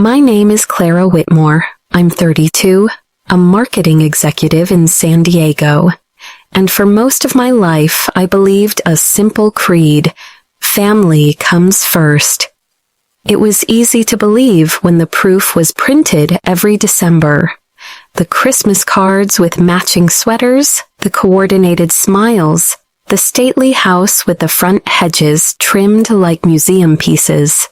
My name is Clara Whitmore. I'm 32, a marketing executive in San Diego. And for most of my life, I believed a simple creed: family comes first. It was easy to believe when the proof was printed every December. The Christmas cards with matching sweaters, the coordinated smiles, the stately house with the front hedges trimmed like museum pieces.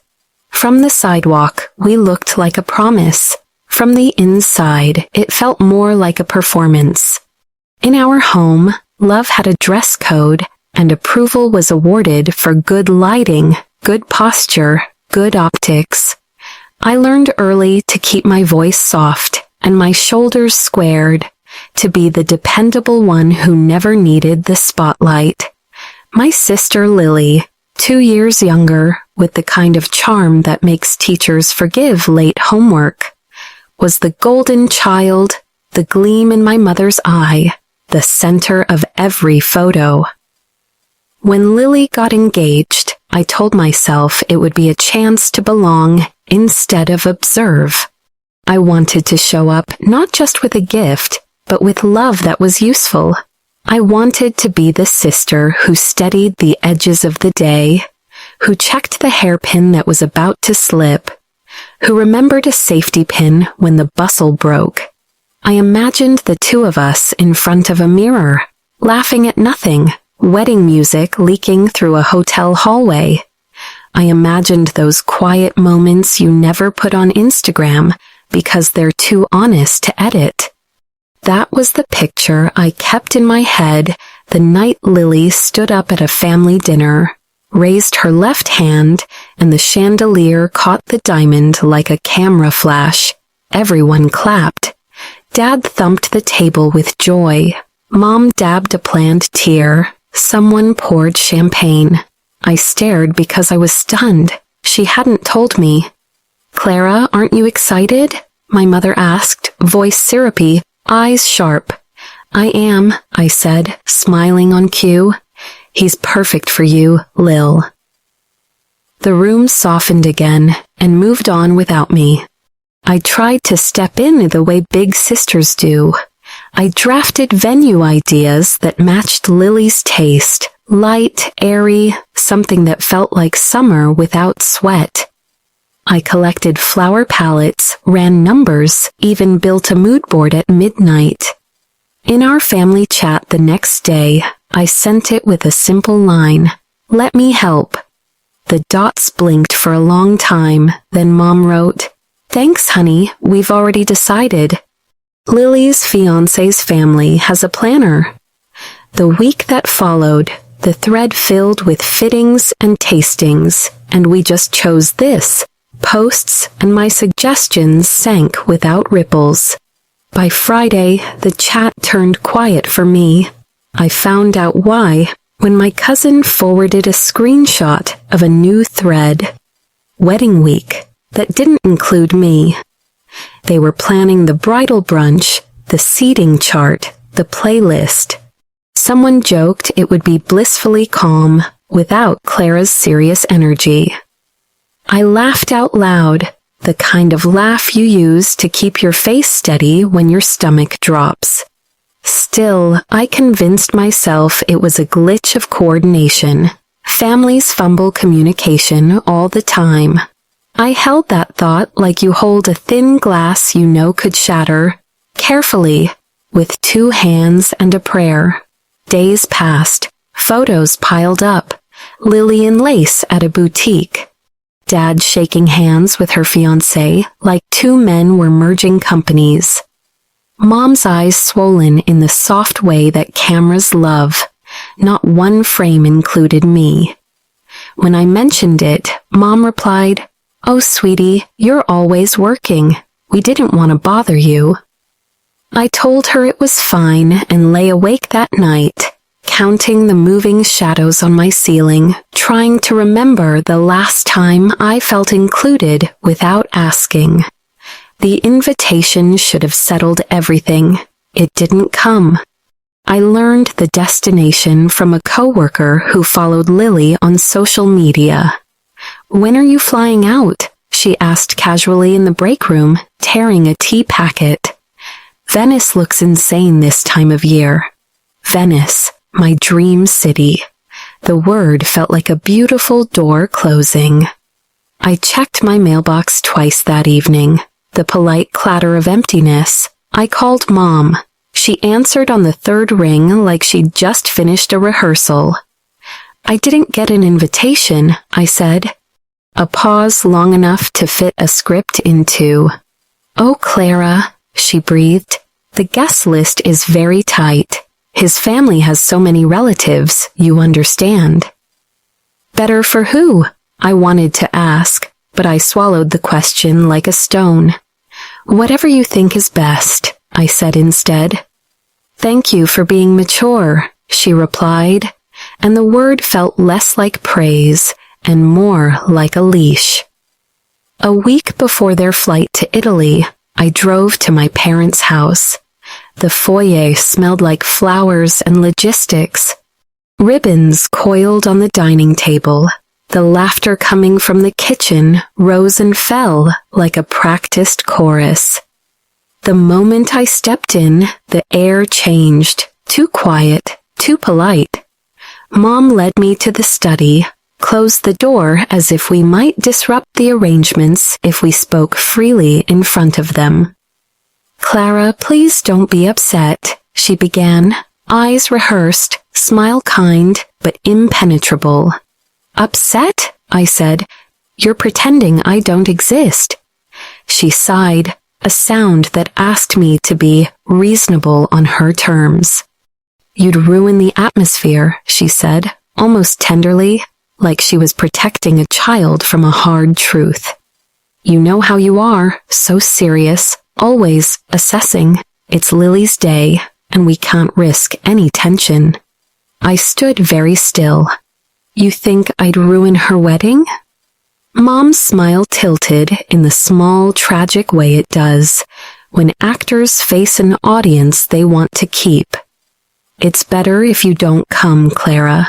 From the sidewalk, we looked like a promise. From the inside, it felt more like a performance. In our home, love had a dress code, and approval was awarded for good lighting, good posture, good optics. I learned early to keep my voice soft and my shoulders squared, to be the dependable one who never needed the spotlight. My sister Lily, 2 years younger, with the kind of charm that makes teachers forgive late homework, was the golden child, the gleam in my mother's eye, the center of every photo. When Lily got engaged, I told myself it would be a chance to belong instead of observe. I wanted to show up not just with a gift, but with love that was useful. I wanted to be the sister who steadied the edges of the day, who checked the hairpin that was about to slip, who remembered a safety pin when the bustle broke. I imagined the two of us in front of a mirror, laughing at nothing, wedding music leaking through a hotel hallway. I imagined those quiet moments you never put on Instagram because they're too honest to edit. That was the picture I kept in my head the night Lily stood up at a family dinner, raised her left hand, and the chandelier caught the diamond like a camera flash. Everyone clapped. Dad thumped the table with joy. Mom dabbed a planned tear. Someone poured champagne. I stared because I was stunned. She hadn't told me. "Clara, aren't you excited?" my mother asked, voice syrupy, eyes sharp. "I am," I said, smiling on cue. "He's perfect for you, Lil." The room softened again and moved on without me. I tried to step in the way big sisters do. I drafted venue ideas that matched Lily's taste, light, airy, something that felt like summer without sweat. I collected flower palettes, ran numbers, even built a mood board at midnight. In our family chat the next day, I sent it with a simple line: "Let me help." The dots blinked for a long time, then Mom wrote, "Thanks, honey, we've already decided." Lily's fiancé's family has a planner. The week that followed, the thread filled with fittings and tastings, and we just chose this. Posts and my suggestions sank without ripples. By Friday, the chat turned quiet for me. I found out why when my cousin forwarded a screenshot of a new thread. Wedding week that didn't include me. They were planning the bridal brunch, the seating chart, the playlist. Someone joked it would be blissfully calm without Clara's serious energy. I laughed out loud, the kind of laugh you use to keep your face steady when your stomach drops. Still, I convinced myself it was a glitch of coordination. Families fumble communication all the time. I held that thought like you hold a thin glass you know could shatter, carefully, with 2 hands and a prayer. Days passed, photos piled up, Lily in lace at a boutique. Dad shaking hands with her fiancé like 2 men were merging companies. Mom's eyes swollen in the soft way that cameras love. Not one frame included me. When I mentioned it, Mom replied, "Oh, sweetie, you're always working. We didn't want to bother you." I told her it was fine and lay awake that night, counting the moving shadows on my ceiling, trying to remember the last time I felt included without asking. The invitation should have settled everything. It didn't come. I learned the destination from a coworker who followed Lily on social media. "When are you flying out?" she asked casually in the break room, tearing a tea packet. Venice looks insane this time of year. Venice, my dream city. The word felt like a beautiful door closing. I checked my mailbox twice that evening. The polite clatter of emptiness. I called Mom. She answered on the third ring like she'd just finished a rehearsal. I didn't get an invitation, I said. A pause long enough to fit a script into. Oh, Clara, she breathed. The guest list is very tight. His family has so many relatives, you understand. Better for who? I wanted to ask, but I swallowed the question like a stone. Whatever you think is best, I said instead. Thank you for being mature, she replied, and the word felt less like praise and more like a leash. A week before their flight to Italy, I drove to my parents' house. The foyer smelled like flowers and logistics. Ribbons coiled on the dining table. The laughter coming from the kitchen rose and fell like a practiced chorus. The moment I stepped in, the air changed. Too quiet, too polite. Mom led me to the study, closed the door as if we might disrupt the arrangements if we spoke freely in front of them. Clara, please don't be upset, she began, eyes rehearsed, smile kind but impenetrable. Upset? I said. You're pretending I don't exist. She sighed, a sound that asked me to be reasonable on her terms. You'd ruin the atmosphere, she said, almost tenderly, like she was protecting a child from a hard truth. You know how you are, so serious, always assessing. It's Lily's day, and we can't risk any tension. I stood very still. You think I'd ruin her wedding? Mom's smile tilted in the small, tragic way it does when actors face an audience they want to keep. It's better if you don't come, Clara.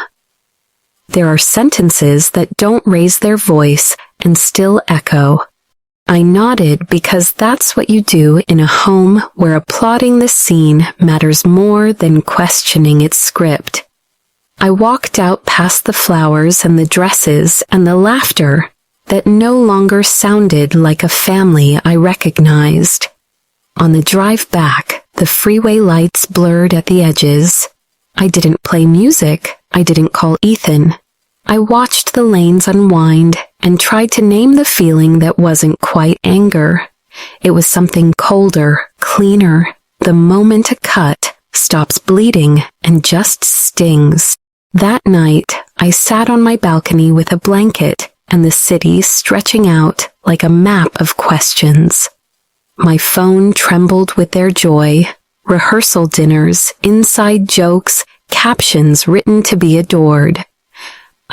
There are sentences that don't raise their voice and still echo. I nodded because that's what you do in a home where applauding the scene matters more than questioning its script. I walked out past the flowers and the dresses and the laughter that no longer sounded like a family I recognized. On the drive back, the freeway lights blurred at the edges. I didn't play music. I didn't call Ethan. I watched the lanes unwind and tried to name the feeling that wasn't quite anger. It was something colder, cleaner, the moment a cut stops bleeding and just stings. That night, I sat on my balcony with a blanket and the city stretching out like a map of questions. My phone trembled with their joy, rehearsal dinners, inside jokes, captions written to be adored.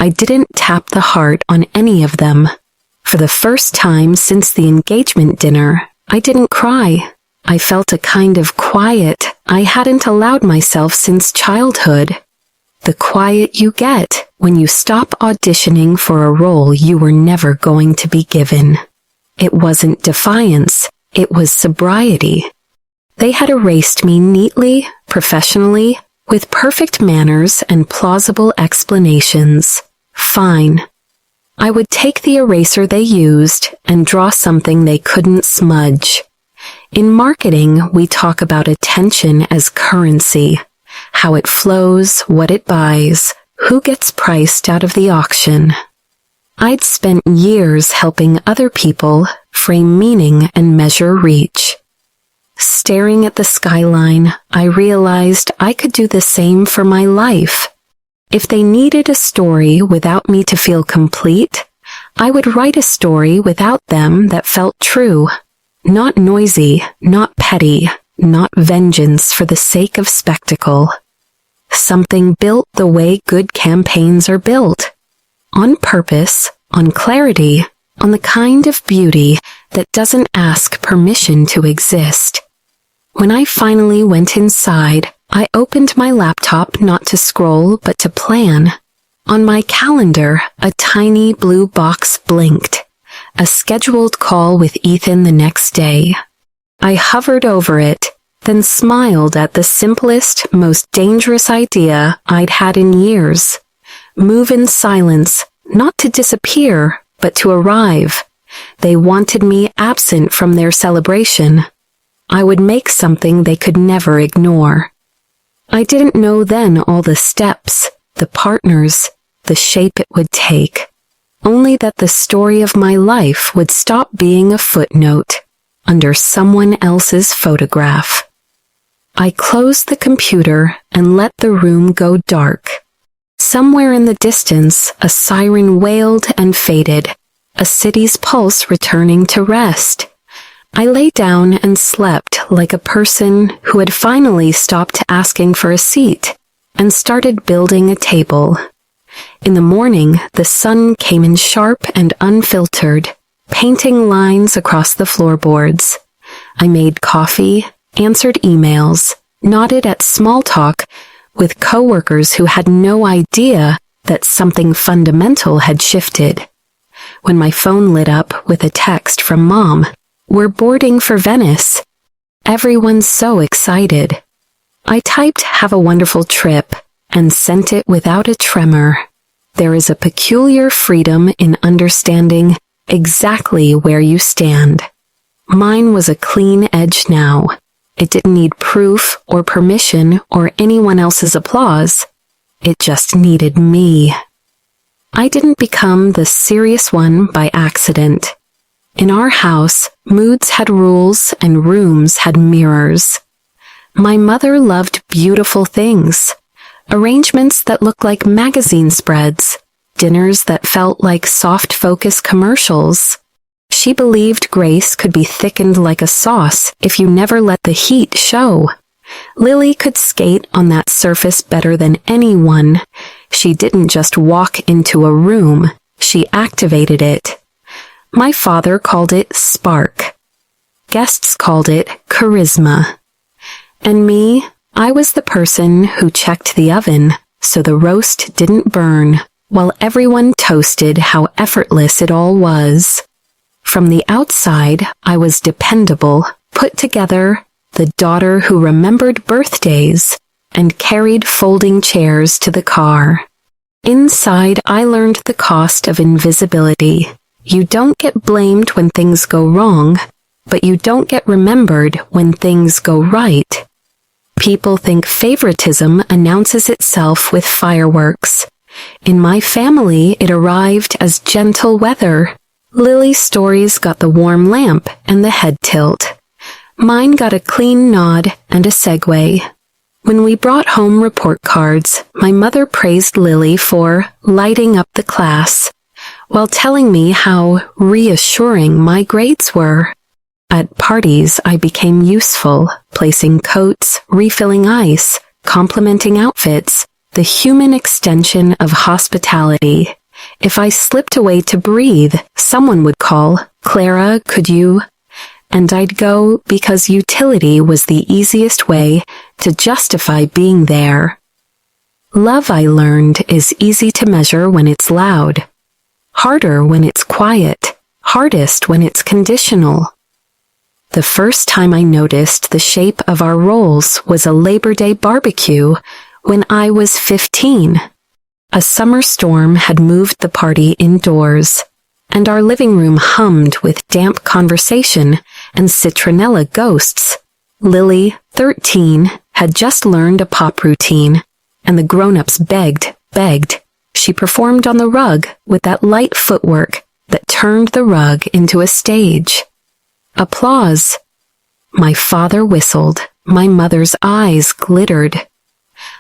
I didn't tap the heart on any of them. For the first time since the engagement dinner, I didn't cry. I felt a kind of quiet I hadn't allowed myself since childhood. The quiet you get when you stop auditioning for a role you were never going to be given. It wasn't defiance, it was sobriety. They had erased me neatly, professionally, with perfect manners and plausible explanations. Fine. I would take the eraser they used and draw something they couldn't smudge. In marketing, we talk about attention as currency, how it flows, what it buys, who gets priced out of the auction. I'd spent years helping other people frame meaning and measure reach. Staring at the skyline, I realized I could do the same for my life. If they needed a story without me to feel complete, I would write a story without them that felt true. Not noisy, not petty, not vengeance for the sake of spectacle. Something built the way good campaigns are built. On purpose, on clarity, on the kind of beauty that doesn't ask permission to exist. When I finally went inside, I opened my laptop not to scroll but to plan. On my calendar, a tiny blue box blinked. a scheduled call with Ethan the next day. I hovered over it, then smiled at the simplest, most dangerous idea I'd had in years. Move in silence, not to disappear, but to arrive. They wanted me absent from their celebration. I would make something they could never ignore. I didn't know then all the steps, the partners, the shape it would take. Only that the story of my life would stop being a footnote under someone else's photograph. I closed the computer and let the room go dark. Somewhere in the distance, a siren wailed and faded, a city's pulse returning to rest. I lay down and slept like a person who had finally stopped asking for a seat and started building a table. In the morning, the sun came in sharp and unfiltered, painting lines across the floorboards. I made coffee, answered emails, nodded at small talk with coworkers who had no idea that something fundamental had shifted. When my phone lit up with a text from Mom, "We're boarding for Venice." Everyone's so excited. I typed "Have a wonderful trip" and sent it without a tremor. There is a peculiar freedom in understanding exactly where you stand. Mine was a clean edge now. It didn't need proof or permission or anyone else's applause. It just needed me. I didn't become the serious one by accident. In our house, moods had rules and rooms had mirrors. My mother loved beautiful things. Arrangements that looked like magazine spreads. Dinners that felt like soft focus commercials. She believed grace could be thickened like a sauce if you never let the heat show. Lily could skate on that surface better than anyone. She didn't just walk into a room, she activated it. My father called it spark. Guests called it charisma. And me, I was the person who checked the oven so the roast didn't burn, while everyone toasted how effortless it all was. From the outside, I was dependable, put together, the daughter who remembered birthdays and carried folding chairs to the car. Inside, I learned the cost of invisibility. You don't get blamed when things go wrong, but you don't get remembered when things go right. People think favoritism announces itself with fireworks. In my family, it arrived as gentle weather. Lily's stories got the warm lamp and the head tilt. Mine got a clean nod and a segue. When we brought home report cards, my mother praised Lily for lighting up the class, while telling me how reassuring my grades were. At parties, I became useful, placing coats, refilling ice, complimenting outfits, the human extension of hospitality. If I slipped away to breathe, someone would call, "Clara, could you?" And I'd go because utility was the easiest way to justify being there. Love, I learned, is easy to measure when it's loud. Harder when it's quiet. Hardest when it's conditional. The first time I noticed the shape of our roles was a Labor Day barbecue when I was 15. A summer storm had moved the party indoors, and our living room hummed with damp conversation and citronella ghosts. Lily, 13, had just learned a pop routine, and the grown-ups begged. She performed on the rug with that light footwork that turned the rug into a stage. Applause. My father whistled. My mother's eyes glittered.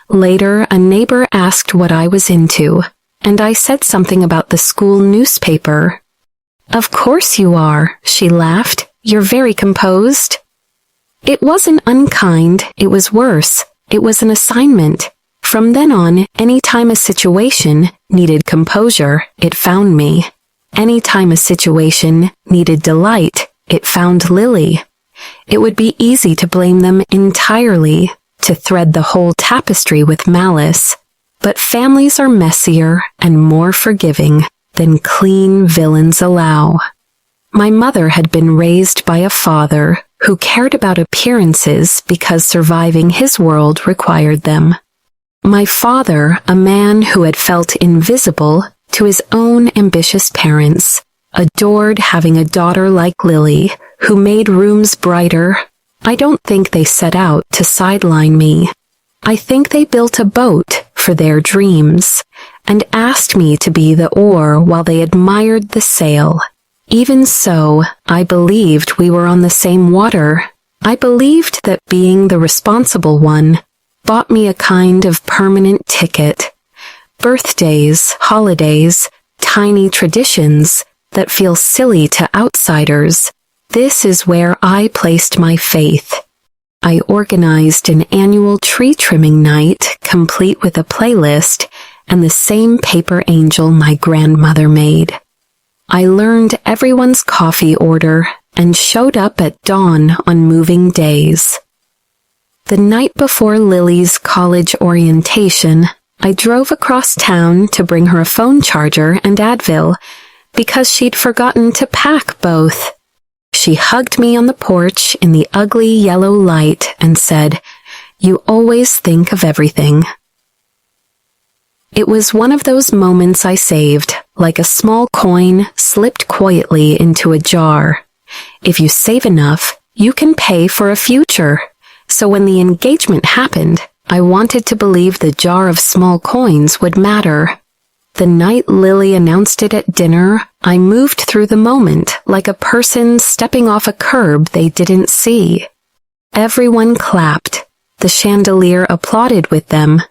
Later, a neighbor asked what I was into, and I said something about the school newspaper. "Of course you are," she laughed. "You're very composed." It wasn't unkind, it was worse. It was an assignment. From then on, any time a situation needed composure, it found me. Any time a situation needed delight, it found Lily. It would be easy to blame them entirely, to thread the whole tapestry with malice. But families are messier and more forgiving than clean villains allow. My mother had been raised by a father who cared about appearances because surviving his world required them. My father, a man who had felt invisible to his own ambitious parents, adored having a daughter like Lily, who made rooms brighter. I don't think they set out to sideline me. I think they built a boat for their dreams and asked me to be the oar while they admired the sail. Even so, I believed we were on the same water. I believed that being the responsible one bought me a kind of permanent ticket. Birthdays, holidays, tiny traditions that feel silly to outsiders. This is where I placed my faith. I organized an annual tree trimming night, complete with a playlist and the same paper angel my grandmother made. I learned everyone's coffee order and showed up at dawn on moving days. The night before Lily's college orientation, I drove across town to bring her a phone charger and Advil because she'd forgotten to pack both. She hugged me on the porch in the ugly yellow light and said, "You always think of everything." It was one of those moments I saved, like a small coin slipped quietly into a jar. If you save enough, you can pay for a future. So when the engagement happened, I wanted to believe the jar of small coins would matter. The night Lily announced it at dinner, I moved through the moment like a person stepping off a curb they didn't see. Everyone clapped. The chandelier applauded with them.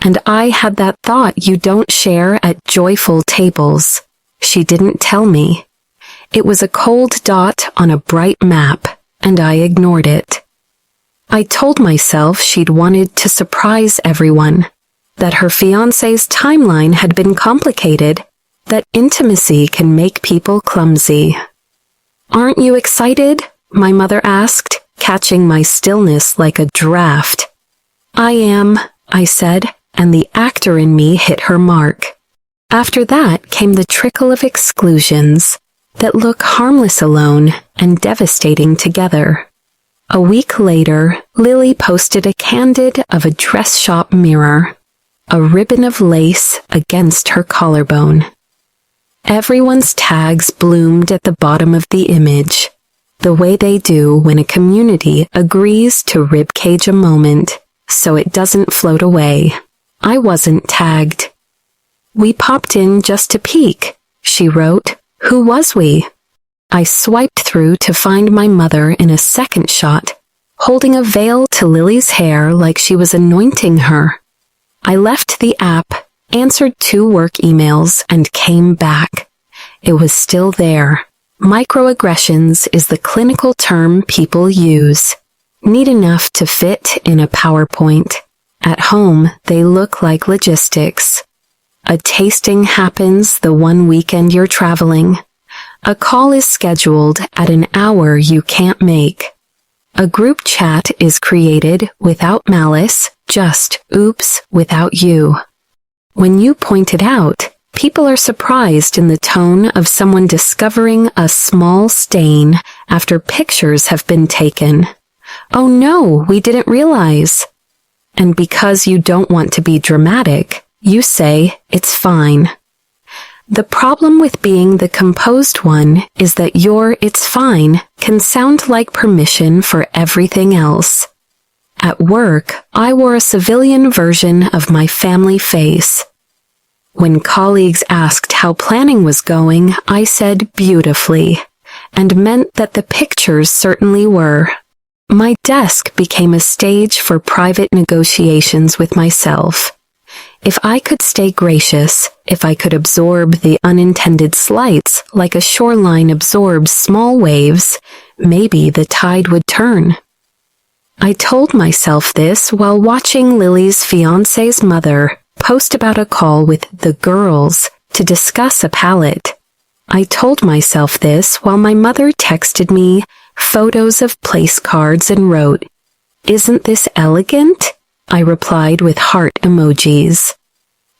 And I had that thought you don't share at joyful tables. She didn't tell me. It was a cold dot on a bright map, and I ignored it. I told myself she'd wanted to surprise everyone, that her fiancé's timeline had been complicated, that intimacy can make people clumsy. "Aren't you excited?" my mother asked, catching my stillness like a draft. "I am," I said, and the actor in me hit her mark. After that came the trickle of exclusions that look harmless alone and devastating together. A week later, Lily posted a candid of a dress shop mirror, a ribbon of lace against her collarbone. Everyone's tags bloomed at the bottom of the image, the way they do when a community agrees to ribcage a moment so it doesn't float away. I wasn't tagged. "We popped in just to peek," she wrote. "Who was we?" I swiped through to find my mother in a second shot, holding a veil to Lily's hair like she was anointing her. I left the app, answered 2 work emails, and came back. It was still there. Microaggressions is the clinical term people use. Neat enough to fit in a PowerPoint. At home, they look like logistics. A tasting happens the one weekend you're traveling. A call is scheduled at an hour you can't make. A group chat is created without malice, just oops without you. When you point it out, people are surprised in the tone of someone discovering a small stain after pictures have been taken. "Oh no, we didn't realize." And because you don't want to be dramatic, you say, "It's fine." The problem with being the composed one is that your "it's fine" can sound like permission for everything else. At work, I wore a civilian version of my family face. When colleagues asked how planning was going, I said beautifully, and meant that the pictures certainly were. My desk became a stage for private negotiations with myself. If I could stay gracious, if I could absorb the unintended slights like a shoreline absorbs small waves, maybe the tide would turn. I told myself this while watching Lily's fiancé's mother post about a call with the girls to discuss a palette. I told myself this while my mother texted me photos of place cards and wrote, "Isn't this elegant?" I replied with heart emojis.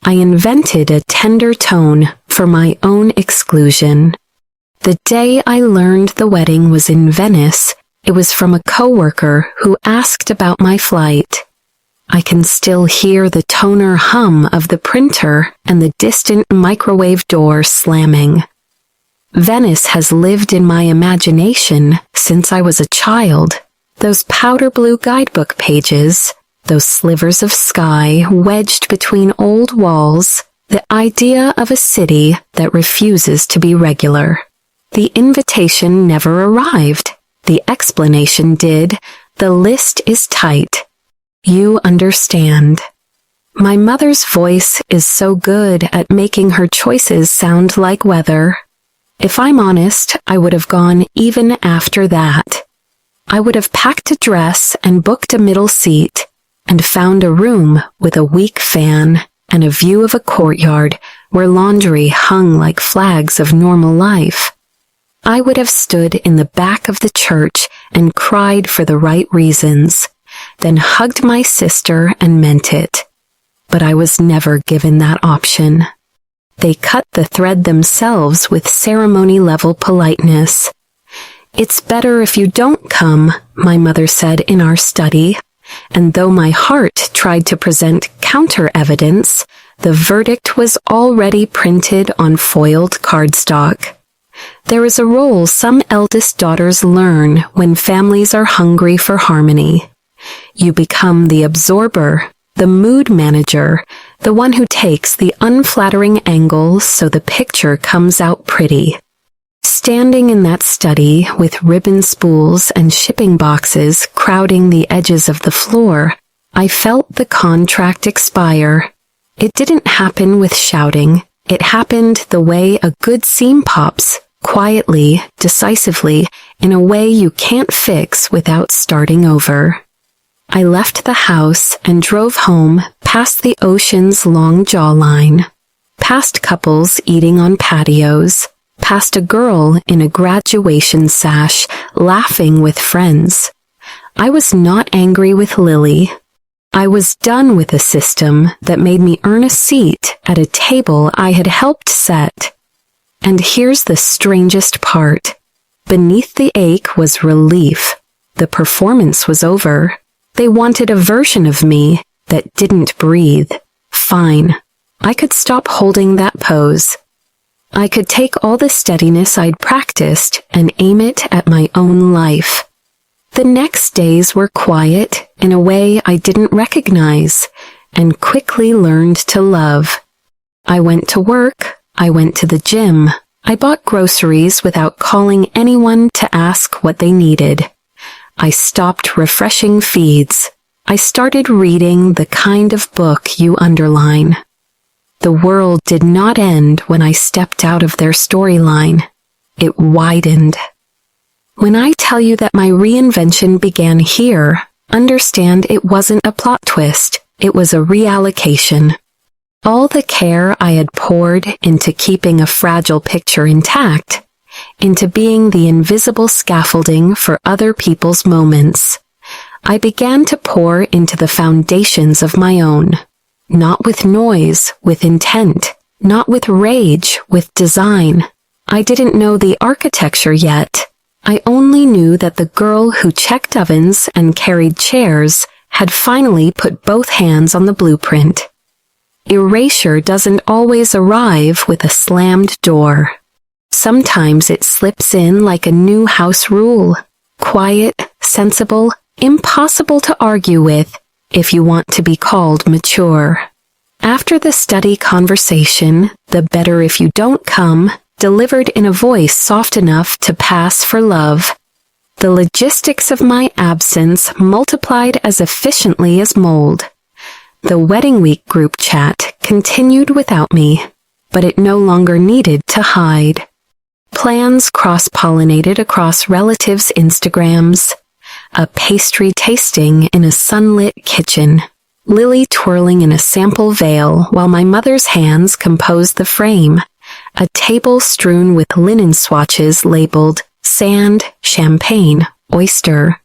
I invented a tender tone for my own exclusion. The day I learned the wedding was in Venice, it was from a coworker who asked about my flight. I can still hear the toner hum of the printer and the distant microwave door slamming. Venice has lived in my imagination since I was a child. Those powder blue guidebook pages, those slivers of sky wedged between old walls, the idea of a city that refuses to be regular. The invitation never arrived. The explanation did. The list is tight. You understand. My mother's voice is so good at making her choices sound like weather. If I'm honest, I would have gone even after that. I would have packed a dress and booked a middle seat and found a room with a weak fan and a view of a courtyard where laundry hung like flags of normal life. I would have stood in the back of the church and cried for the right reasons, then hugged my sister and meant it. But I was never given that option. They cut the thread themselves with ceremony-level politeness. "It's better if you don't come," my mother said in our study, and though my heart tried to present counter-evidence, the verdict was already printed on foiled cardstock. There is a role some eldest daughters learn when families are hungry for harmony. You become the absorber, the mood manager, the one who takes the unflattering angle so the picture comes out pretty. Standing in that study with ribbon spools and shipping boxes crowding the edges of the floor, I felt the contract expire. It didn't happen with shouting. It happened the way a good scene pops, quietly, decisively, in a way you can't fix without starting over. I left the house and drove home past the ocean's long jawline, past couples eating on patios, past a girl in a graduation sash laughing with friends. I was not angry with Lily. I was done with a system that made me earn a seat at a table I had helped set. And here's the strangest part. Beneath the ache was relief. The performance was over. They wanted a version of me that didn't breathe. Fine. I could stop holding that pose. I could take all the steadiness I'd practiced and aim it at my own life. The next days were quiet in a way I didn't recognize and quickly learned to love. I went to work. I went to the gym. I bought groceries without calling anyone to ask what they needed. I stopped refreshing feeds. I started reading the kind of book you underline. The world did not end when I stepped out of their storyline. It widened. When I tell you that my reinvention began here, understand it wasn't a plot twist. It was a reallocation. All the care I had poured into keeping a fragile picture intact, into being the invisible scaffolding for other people's moments, I began to pour into the foundations of my own. Not with noise, with intent. Not with rage, with design. I didn't know the architecture yet. I only knew that the girl who checked ovens and carried chairs had finally put both hands on the blueprint. Erasure doesn't always arrive with a slammed door. Sometimes it slips in like a new house rule. Quiet, sensible, impossible to argue with if you want to be called mature. After the study conversation, the better if you don't come, delivered in a voice soft enough to pass for love. The logistics of my absence multiplied as efficiently as mold. The wedding week group chat continued without me, but it no longer needed to hide. Plans cross-pollinated across relatives' Instagrams. A pastry tasting in a sunlit kitchen. Lily twirling in a sample veil while my mother's hands composed the frame. A table strewn with linen swatches labeled sand, champagne, oyster.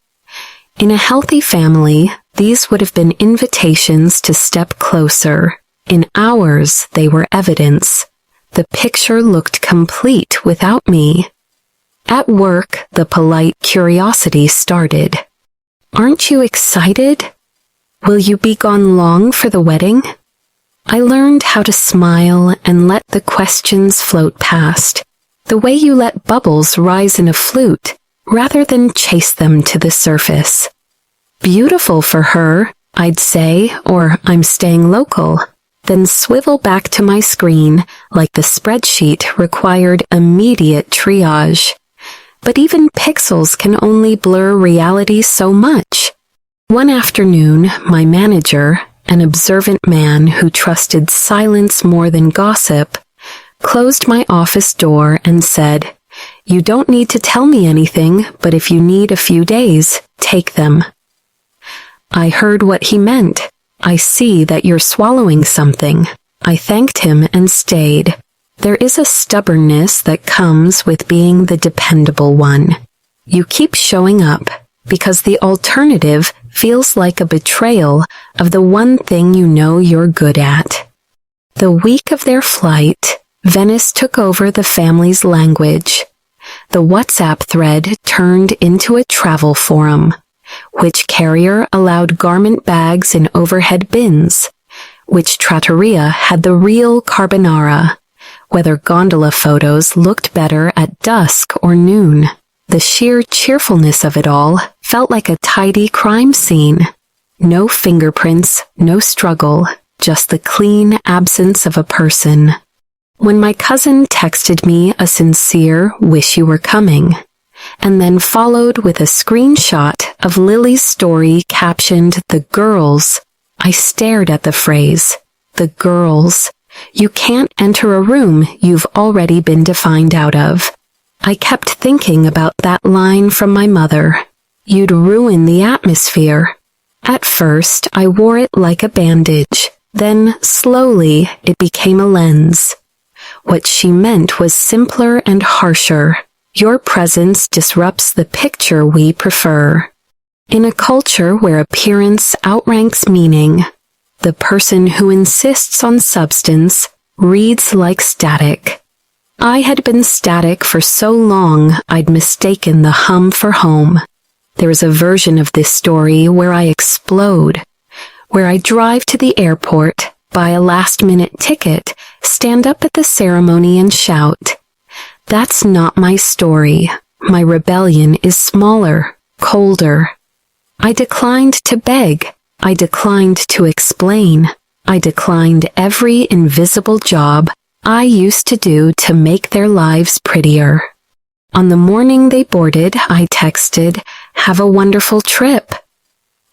In a healthy family, these would have been invitations to step closer. In ours, they were evidence. The picture looked complete without me. At work, the polite curiosity started. Aren't you excited? Will you be gone long for the wedding? I learned how to smile and let the questions float past, the way you let bubbles rise in a flute, rather than chase them to the surface. Beautiful for her, I'd say, or I'm staying local, then swivel back to my screen like the spreadsheet required immediate triage. But even pixels can only blur reality so much. One afternoon, my manager, an observant man who trusted silence more than gossip, closed my office door and said, "You don't need to tell me anything, but if you need a few days, take them." I heard what he meant. I see that you're swallowing something. I thanked him and stayed. There is a stubbornness that comes with being the dependable one. You keep showing up because the alternative feels like a betrayal of the one thing you know you're good at. The week of their flight, Venice took over the family's language. The WhatsApp thread turned into a travel forum. Which carrier allowed garment bags in overhead bins? Which trattoria had the real carbonara? Whether gondola photos looked better at dusk or noon. The sheer cheerfulness of it all felt like a tidy crime scene. No fingerprints, no struggle, just the clean absence of a person. When my cousin texted me a sincere "wish you were coming," and then followed with a screenshot of Lily's story captioned "The Girls," I stared at the phrase, "The Girls." You can't enter a room you've already been defined out of. I kept thinking about that line from my mother. You'd ruin the atmosphere. At first, I wore it like a bandage. Then, slowly, it became a lens. What she meant was simpler and harsher. Your presence disrupts the picture we prefer. In a culture where appearance outranks meaning, the person who insists on substance reads like static. I had been static for so long I'd mistaken the hum for home. There is a version of this story where I explode, where I drive to the airport, buy a last-minute ticket, stand up at the ceremony and shout. That's not my story. My rebellion is smaller, colder. I declined to beg. I declined to explain. I declined every invisible job I used to do to make their lives prettier. On the morning they boarded, I texted, "Have a wonderful trip."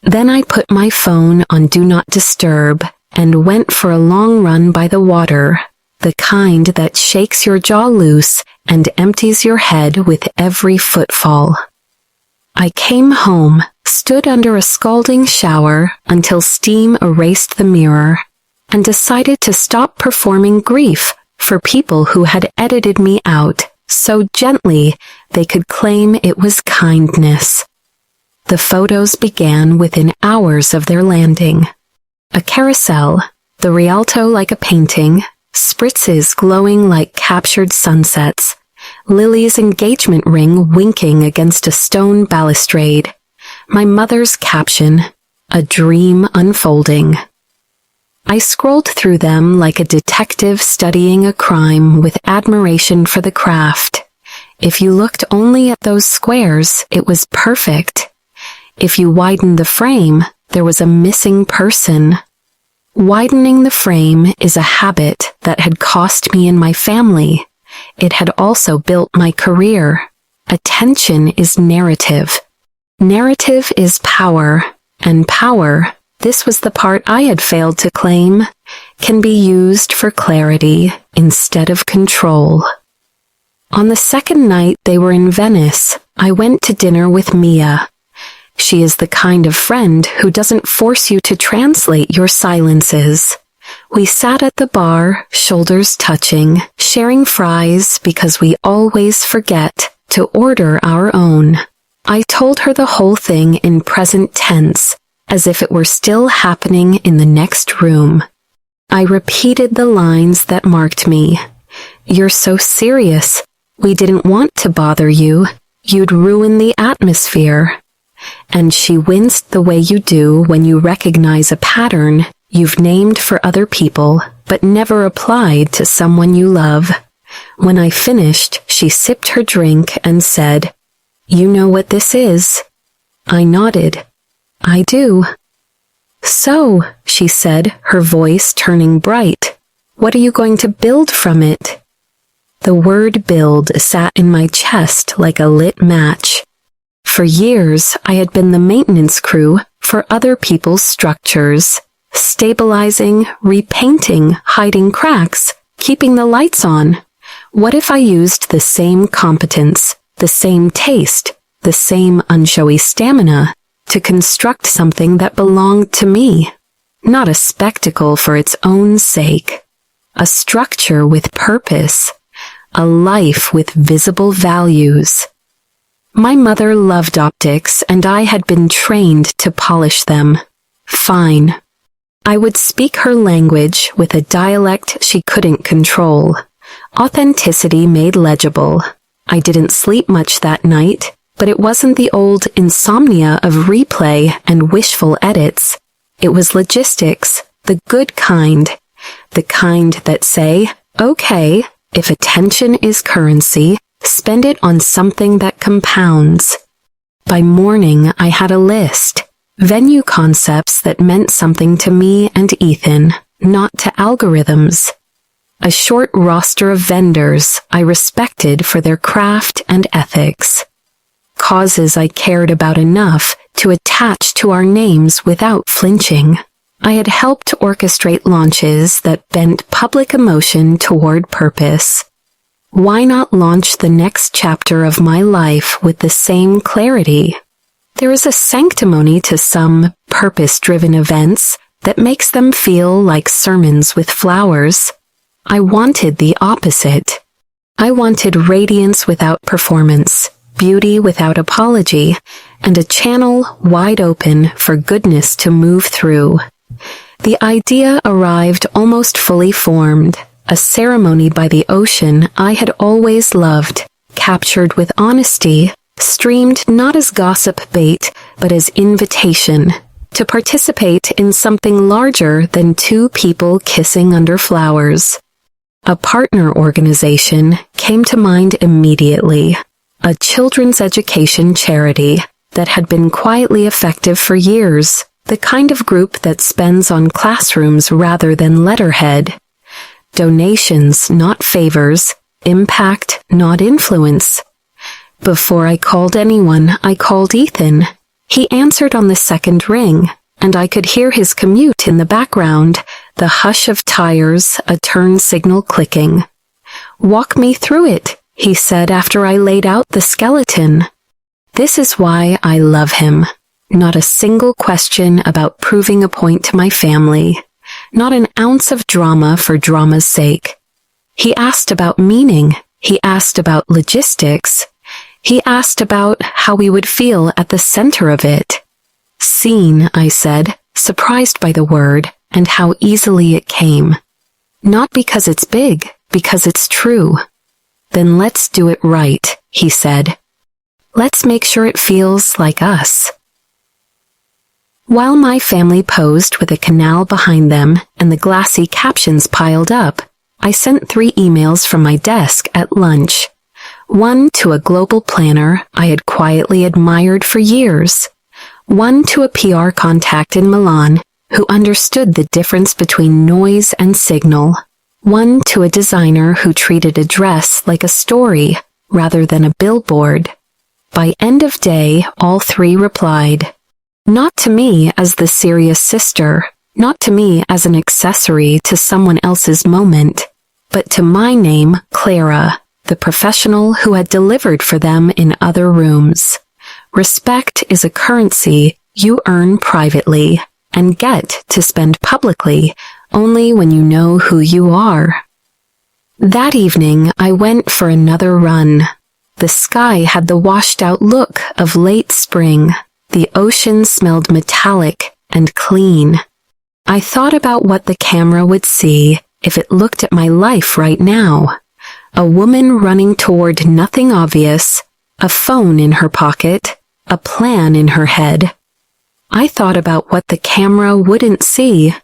Then I put my phone on Do Not Disturb and went for a long run by the water, the kind that shakes your jaw loose and empties your head with every footfall. I came home, stood under a scalding shower until steam erased the mirror, and decided to stop performing grief for people who had edited me out so gently they could claim it was kindness. The photos began within hours of their landing. A carousel, the Rialto like a painting, spritzes glowing like captured sunsets, Lily's engagement ring winking against a stone balustrade, my mother's caption, "A dream unfolding." I scrolled through them like a detective studying a crime with admiration for the craft. If you looked only at those squares, it was perfect. If you widened the frame, there was a missing person. Widening the frame is a habit that had cost me and my family. It had also built my career. Attention is narrative. Narrative is power, and power, this was the part I had failed to claim, can be used for clarity instead of control. On the second night they were in Venice, I went to dinner with Mia. She is the kind of friend who doesn't force you to translate your silences. We sat at the bar, shoulders touching, sharing fries because we always forget to order our own. I told her the whole thing in present tense, as if it were still happening in the next room. I repeated the lines that marked me. "You're so serious. We didn't want to bother you. You'd ruin the atmosphere. And she winced the way you do when you recognize a pattern you've named for other people but never applied to someone you love. When I finished, she sipped her drink and said, "You know what this is?" I nodded. "I do." "So," she said, her voice turning bright, "what are you going to build from it?" The word build sat in my chest like a lit match. For years, I had been the maintenance crew for other people's structures, stabilizing, repainting, hiding cracks, keeping the lights on. What if I used the same competence, the same taste, the same unshowy stamina to construct something that belonged to me? Not a spectacle for its own sake. A structure with purpose. A life with visible values. My mother loved optics, and I had been trained to polish them. Fine. I would speak her language with a dialect she couldn't control. Authenticity made legible. I didn't sleep much that night, but it wasn't the old insomnia of replay and wishful edits. It was logistics, the good kind. The kind that say, okay, if attention is currency, spend it on something that compounds. By morning, I had a list. Venue concepts that meant something to me and Ethan, not to algorithms. A short roster of vendors I respected for their craft and ethics. Causes I cared about enough to attach to our names without flinching. I had helped orchestrate launches that bent public emotion toward purpose. Why not launch the next chapter of my life with the same clarity? There is a sanctimony to some purpose-driven events that makes them feel like sermons with flowers. I wanted the opposite. I wanted radiance without performance, beauty without apology, and a channel wide open for goodness to move through. The idea arrived almost fully formed, a ceremony by the ocean I had always loved, captured with honesty, streamed not as gossip bait, but as invitation to participate in something larger than two people kissing under flowers. A partner organization came to mind immediately, a children's education charity that had been quietly effective for years, the kind of group that spends on classrooms rather than letterhead. Donations, not favors, impact, not influence. Before I called anyone, I called Ethan. He answered on the second ring, and I could hear his commute in the background, the hush of tires, a turn signal clicking. "Walk me through it," he said after I laid out the skeleton. This is why I love him. Not a single question about proving a point to my family. Not an ounce of drama for drama's sake. He asked about meaning. He asked about logistics. He asked about how we would feel at the center of it. Seen, I said, surprised by the word and how easily it came. Not because it's big, because it's true. Then let's do it right, he said. Let's make sure it feels like us. While my family posed with a canal behind them and the glassy captions piled up, I sent 3 emails from my desk at lunch. One to a global planner I had quietly admired for years. One to a PR contact in Milan who understood the difference between noise and signal. One to a designer who treated a dress like a story rather than a billboard. By end of day, all 3 replied. Not to me as the serious sister, not to me as an accessory to someone else's moment, but to my name, Clara, the professional who had delivered for them in other rooms. Respect is a currency you earn privately and get to spend publicly only when you know who you are. That evening, I went for another run. The sky had the washed-out look of late spring. The ocean smelled metallic and clean. I thought about what the camera would see if it looked at my life right now. A woman running toward nothing obvious, a phone in her pocket, a plan in her head. I thought about what the camera wouldn't see,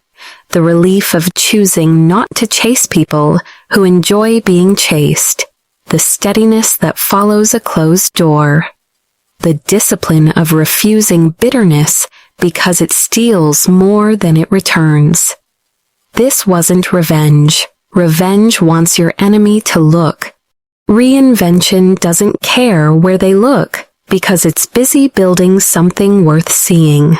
the relief of choosing not to chase people who enjoy being chased, the steadiness that follows a closed door, the discipline of refusing bitterness because it steals more than it returns. This wasn't revenge. Revenge wants your enemy to look. Reinvention doesn't care where they look because it's busy building something worth seeing.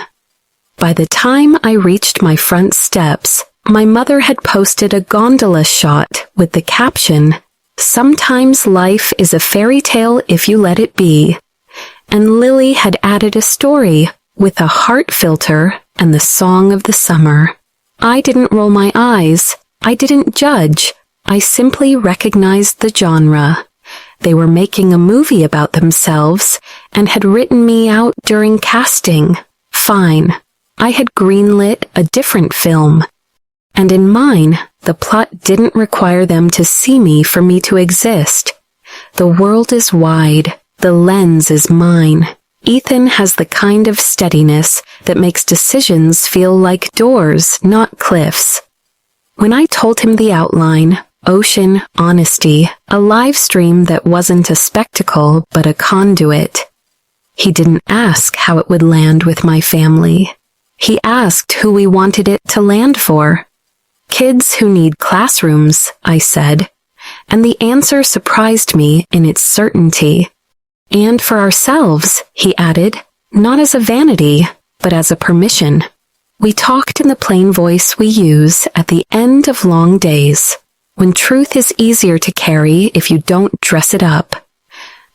By the time I reached my front steps, my mother had posted a gondola shot with the caption, "Sometimes life is a fairy tale if you let it be." And Lily had added a story with a heart filter and the song of the summer. I didn't roll my eyes. I didn't judge. I simply recognized the genre. They were making a movie about themselves and had written me out during casting. Fine. I had greenlit a different film. And in mine, the plot didn't require them to see me for me to exist. The world is wide. The lens is mine. Ethan has the kind of steadiness that makes decisions feel like doors, not cliffs. When I told him the outline, ocean, honesty, a live stream that wasn't a spectacle but a conduit, he didn't ask how it would land with my family. He asked who we wanted it to land for. Kids who need classrooms, I said, and the answer surprised me in its certainty. And for ourselves, he added, not as a vanity, but as a permission. We talked in the plain voice we use at the end of long days, when truth is easier to carry if you don't dress it up.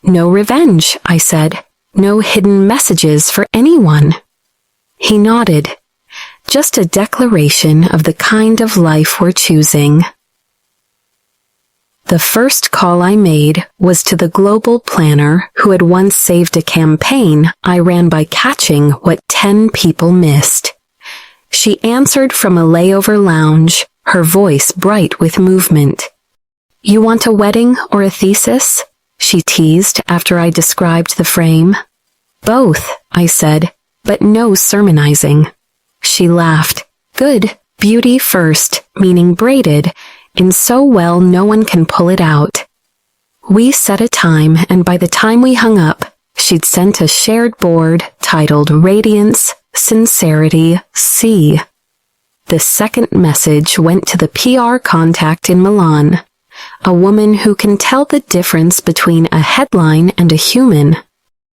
No revenge, I said. No hidden messages for anyone. He nodded. Just a declaration of the kind of life we're choosing. The first call I made was to the global planner who had once saved a campaign I ran by catching what 10 people missed. She answered from a layover lounge, her voice bright with movement. "You want a wedding or a thesis?" she teased after I described the frame. "Both," I said, "but no sermonizing." She laughed. "Good, beauty first, meaning braided, in so well no one can pull it out." We set a time, and by the time we hung up, she'd sent a shared board titled Radiance, Sincerity, C. The second message went to the PR contact in Milan, a woman who can tell the difference between a headline and a human.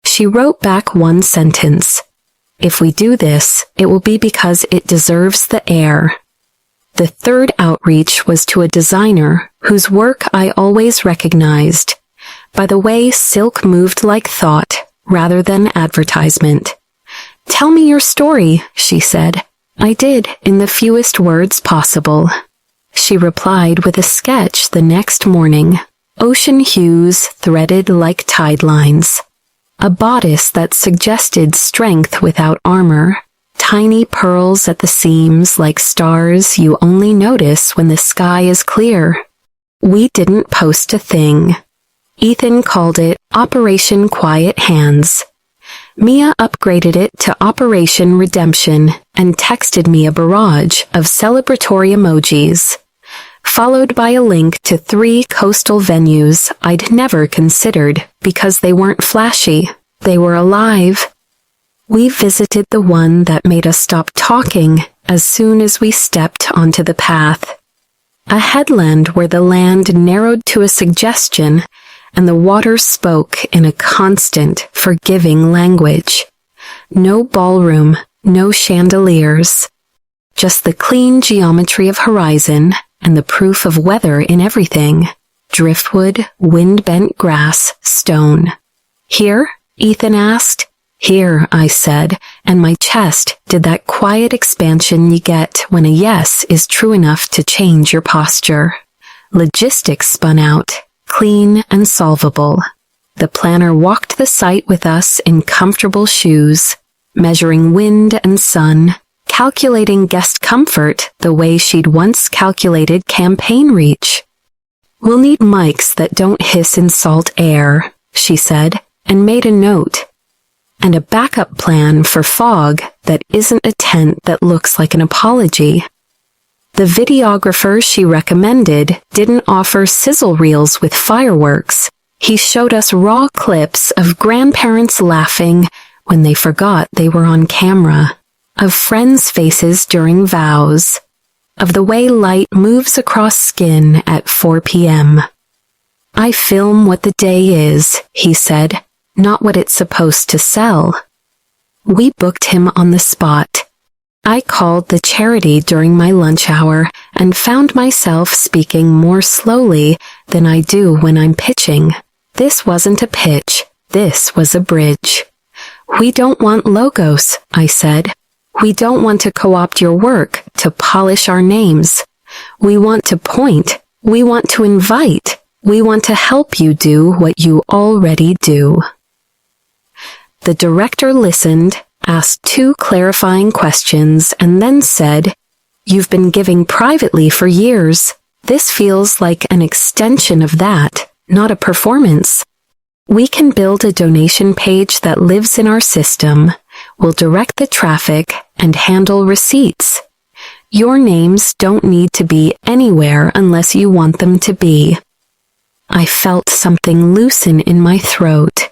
She wrote back one sentence. "If we do this, it will be because it deserves the air." The third outreach was to a designer whose work I always recognized by the way silk moved like thought rather than advertisement. "Tell me your story," she said. I did, in the fewest words possible. She replied with a sketch the next morning, ocean hues threaded like tide lines. A bodice that suggested strength without armor, tiny pearls at the seams like stars you only notice when the sky is clear. We didn't post a thing. Ethan called it Operation Quiet Hands. Mia upgraded it to Operation Redemption and texted me a barrage of celebratory emojis, followed by a link to 3 coastal venues I'd never considered because they weren't flashy. They were alive. We visited the one that made us stop talking as soon as we stepped onto the path. A headland where the land narrowed to a suggestion and the water spoke in a constant, forgiving language. No ballroom, no chandeliers. Just the clean geometry of horizon and the proof of weather in everything. Driftwood, wind-bent grass, stone. "Here?" Ethan asked. "Here," I said, and my chest did that quiet expansion you get when a yes is true enough to change your posture. Logistics spun out, clean and solvable. The planner walked the site with us in comfortable shoes, measuring wind and sun, calculating guest comfort the way she'd once calculated campaign reach. "We'll need mics that don't hiss in salt air," she said, and made a note. "And a backup plan for fog that isn't a tent that looks like an apology." The videographer she recommended didn't offer sizzle reels with fireworks. He showed us raw clips of grandparents laughing when they forgot they were on camera, of friends' faces during vows, of the way light moves across skin at 4 p.m. "I film what the day is," he said, "not what it's supposed to sell." We booked him on the spot. I called the charity during my lunch hour and found myself speaking more slowly than I do when I'm pitching. This wasn't a pitch, this was a bridge. "We don't want logos," I said. "We don't want to co-opt your work to polish our names. We want to point, we want to invite, we want to help you do what you already do." The director listened, asked 2 clarifying questions, and then said, "You've been giving privately for years. This feels like an extension of that, not a performance. We can build a donation page that lives in our system. We'll direct the traffic and handle receipts. Your names don't need to be anywhere unless you want them to be." I felt something loosen in my throat.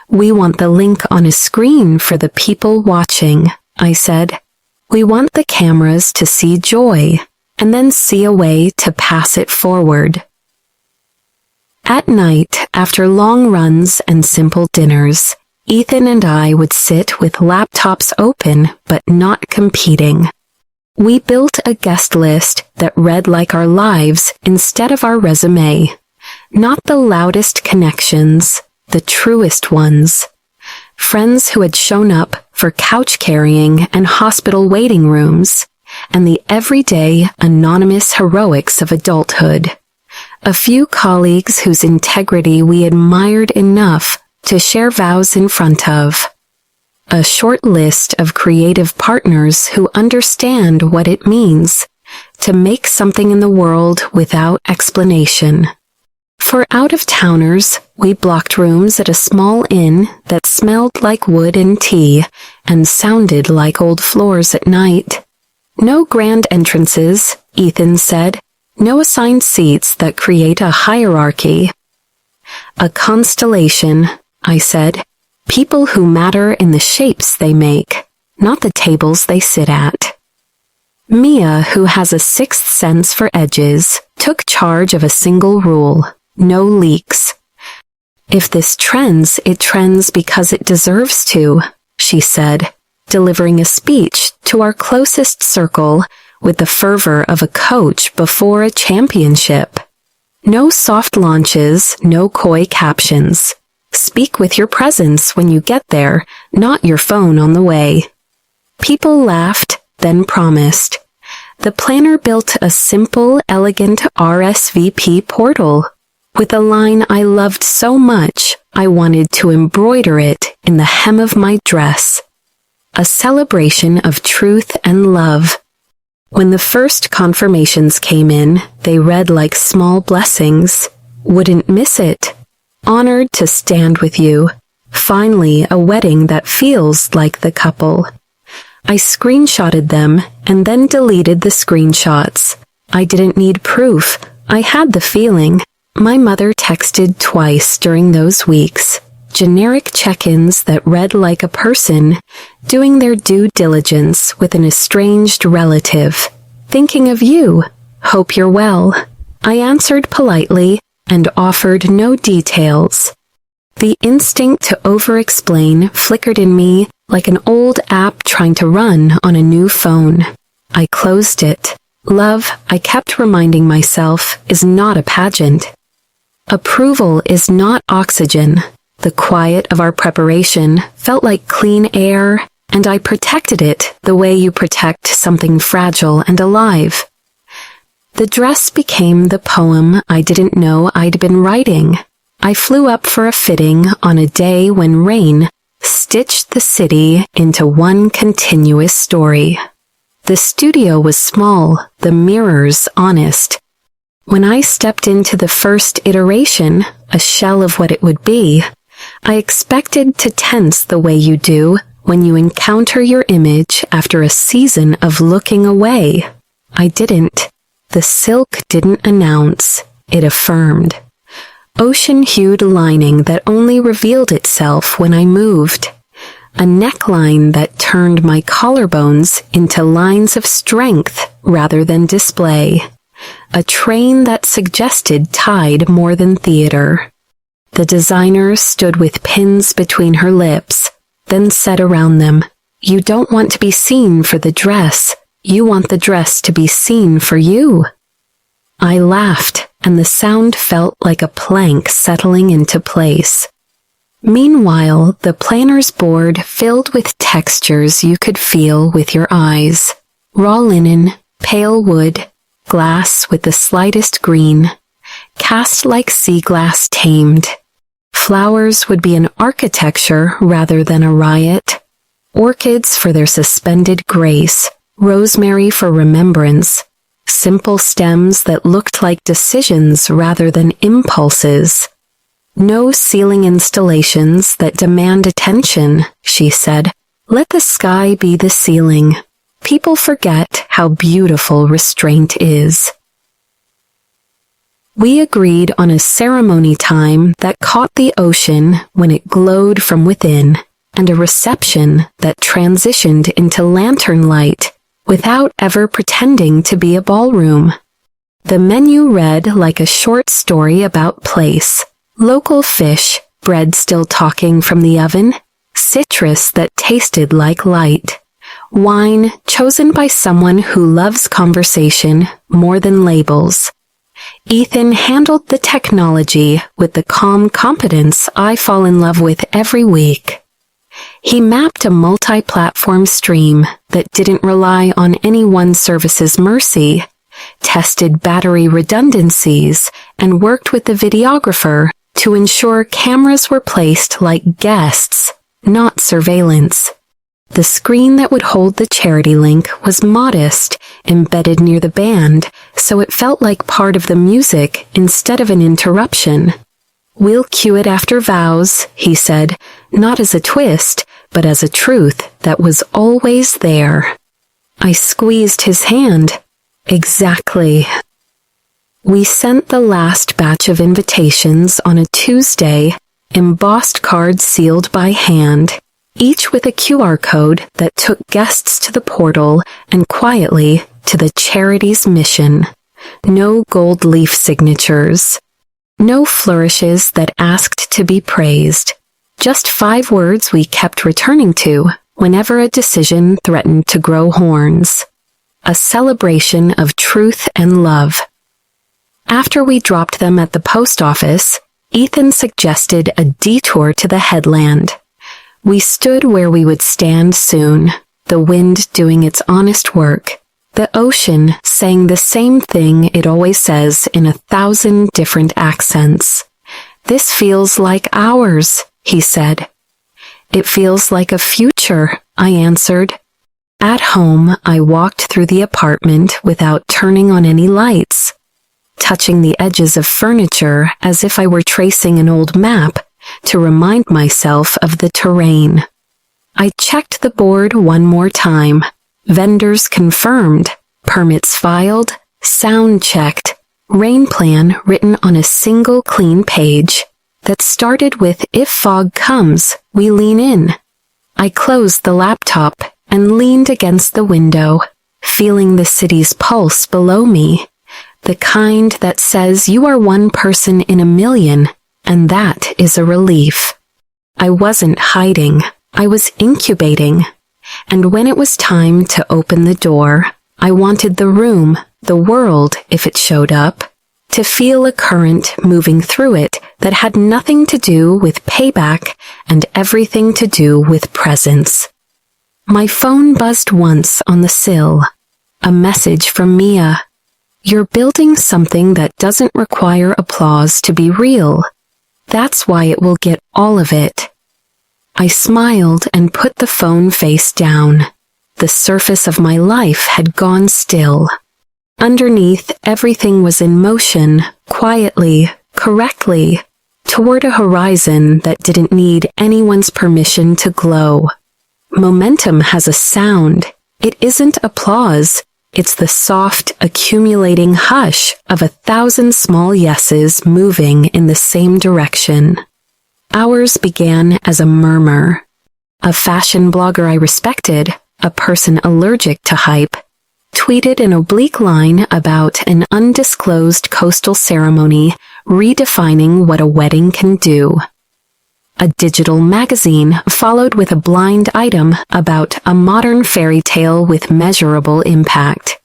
"We want the link on a screen for the people watching," I said. "We want the cameras to see joy, and then see a way to pass it forward." At night, after long runs and simple dinners, Ethan and I would sit with laptops open but not competing. We built a guest list that read like our lives instead of our resume. Not the loudest connections, the truest ones. Friends who had shown up for couch carrying and hospital waiting rooms, and the everyday, anonymous heroics of adulthood. A few colleagues whose integrity we admired enough to share vows in front of. A short list of creative partners who understand what it means to make something in the world without explanation. For out-of-towners, we blocked rooms at a small inn that smelled like wood and tea and sounded like old floors at night. No grand entrances, Ethan said. No assigned seats that create a hierarchy. A constellation, I said. People who matter in the shapes they make, not the tables they sit at. Mia, who has a sixth sense for edges, took charge of a single rule. No leaks. If this trends, it trends because it deserves to, she said, delivering a speech to our closest circle with the fervor of a coach before a championship. No soft launches, no coy captions. Speak with your presence when you get there, not your phone on the way. People laughed, then promised. The planner built a simple, elegant RSVP portal. With a line I loved so much, I wanted to embroider it in the hem of my dress. A celebration of truth and love. When the first confirmations came in, they read like small blessings. Wouldn't miss it. Honored to stand with you. Finally, a wedding that feels like the couple. I screenshotted them and then deleted the screenshots. I didn't need proof. I had the feeling. My mother texted twice during those weeks. Generic check-ins that read like a person doing their due diligence with an estranged relative. Thinking of you. Hope you're well. I answered politely and offered no details. The instinct to over-explain flickered in me like an old app trying to run on a new phone. I closed it. Love, I kept reminding myself, is not a pageant. Approval is not oxygen. The quiet of our preparation felt like clean air, and I protected it the way you protect something fragile and alive. The dress became the poem I didn't know I'd been writing. I flew up for a fitting on a day when rain stitched the city into one continuous story. The studio was small, the mirrors honest. When I stepped into the first iteration, a shell of what it would be, I expected to tense the way you do when you encounter your image after a season of looking away. I didn't. The silk didn't announce, it affirmed. Ocean-hued lining that only revealed itself when I moved. A neckline that turned my collarbones into lines of strength rather than display. A train that suggested tide more than theater. The designer stood with pins between her lips, then said around them, "You don't want to be seen for the dress. You want the dress to be seen for you." I laughed, and the sound felt like a plank settling into place. Meanwhile, the planner's board filled with textures you could feel with your eyes. Raw linen, pale wood, glass with the slightest green, cast like sea glass tamed. Flowers would be an architecture rather than a riot. Orchids for their suspended grace, rosemary for remembrance, simple stems that looked like decisions rather than impulses. No ceiling installations that demand attention, she said. Let the sky be the ceiling. People forget how beautiful restraint is. We agreed on a ceremony time that caught the ocean when it glowed from within, and a reception that transitioned into lantern light without ever pretending to be a ballroom. The menu read like a short story about place. Local fish, bread still talking from the oven, citrus that tasted like light, wine chosen by someone who loves conversation more than labels. Ethan handled the technology with the calm competence I fall in love with every week. He mapped a multi-platform stream that didn't rely on any one service's mercy, tested battery redundancies, and worked with the videographer to ensure cameras were placed like guests, not surveillance. The screen that would hold the charity link was modest, embedded near the band, so it felt like part of the music instead of an interruption. "We'll cue it after vows," he said, not as a twist, but as a truth that was always there. I squeezed his hand. Exactly. We sent the last batch of invitations on a Tuesday, embossed cards sealed by hand, each with a QR code that took guests to the portal and quietly to the charity's mission. No gold leaf signatures. No flourishes that asked to be praised. Just 5 words we kept returning to whenever a decision threatened to grow horns. A celebration of truth and love. After we dropped them at the post office, Ethan suggested a detour to the headland. We stood where we would stand soon, the wind doing its honest work, the ocean saying the same thing it always says in 1,000 different accents. "This feels like ours," he said. "It feels like a future," I answered. At home, I walked through the apartment without turning on any lights, touching the edges of furniture as if I were tracing an old map to remind myself of the terrain. I checked the board one more time. Vendors confirmed, permits filed, sound checked, rain plan written on a single clean page that started with "If fog comes, we lean in." I closed the laptop and leaned against the window, feeling the city's pulse below me, the kind that says you are one person in a million, and that is a relief. I wasn't hiding, I was incubating, and when it was time to open the door, I wanted the room, the world, if it showed up, to feel a current moving through it that had nothing to do with payback and everything to do with presence. My phone buzzed once on the sill. A message from Mia. "You're building something that doesn't require applause to be real. That's why it will get all of it." I smiled and put the phone face down. The surface of my life had gone still. Underneath, everything was in motion, quietly, correctly, toward a horizon that didn't need anyone's permission to glow. Momentum has a sound. It isn't applause. It's the soft, accumulating hush of 1,000 small yeses moving in the same direction. Ours began as a murmur. A fashion blogger I respected, a person allergic to hype, tweeted an oblique line about an undisclosed coastal ceremony redefining what a wedding can do. A digital magazine followed with a blind item about a modern fairy tale with measurable impact.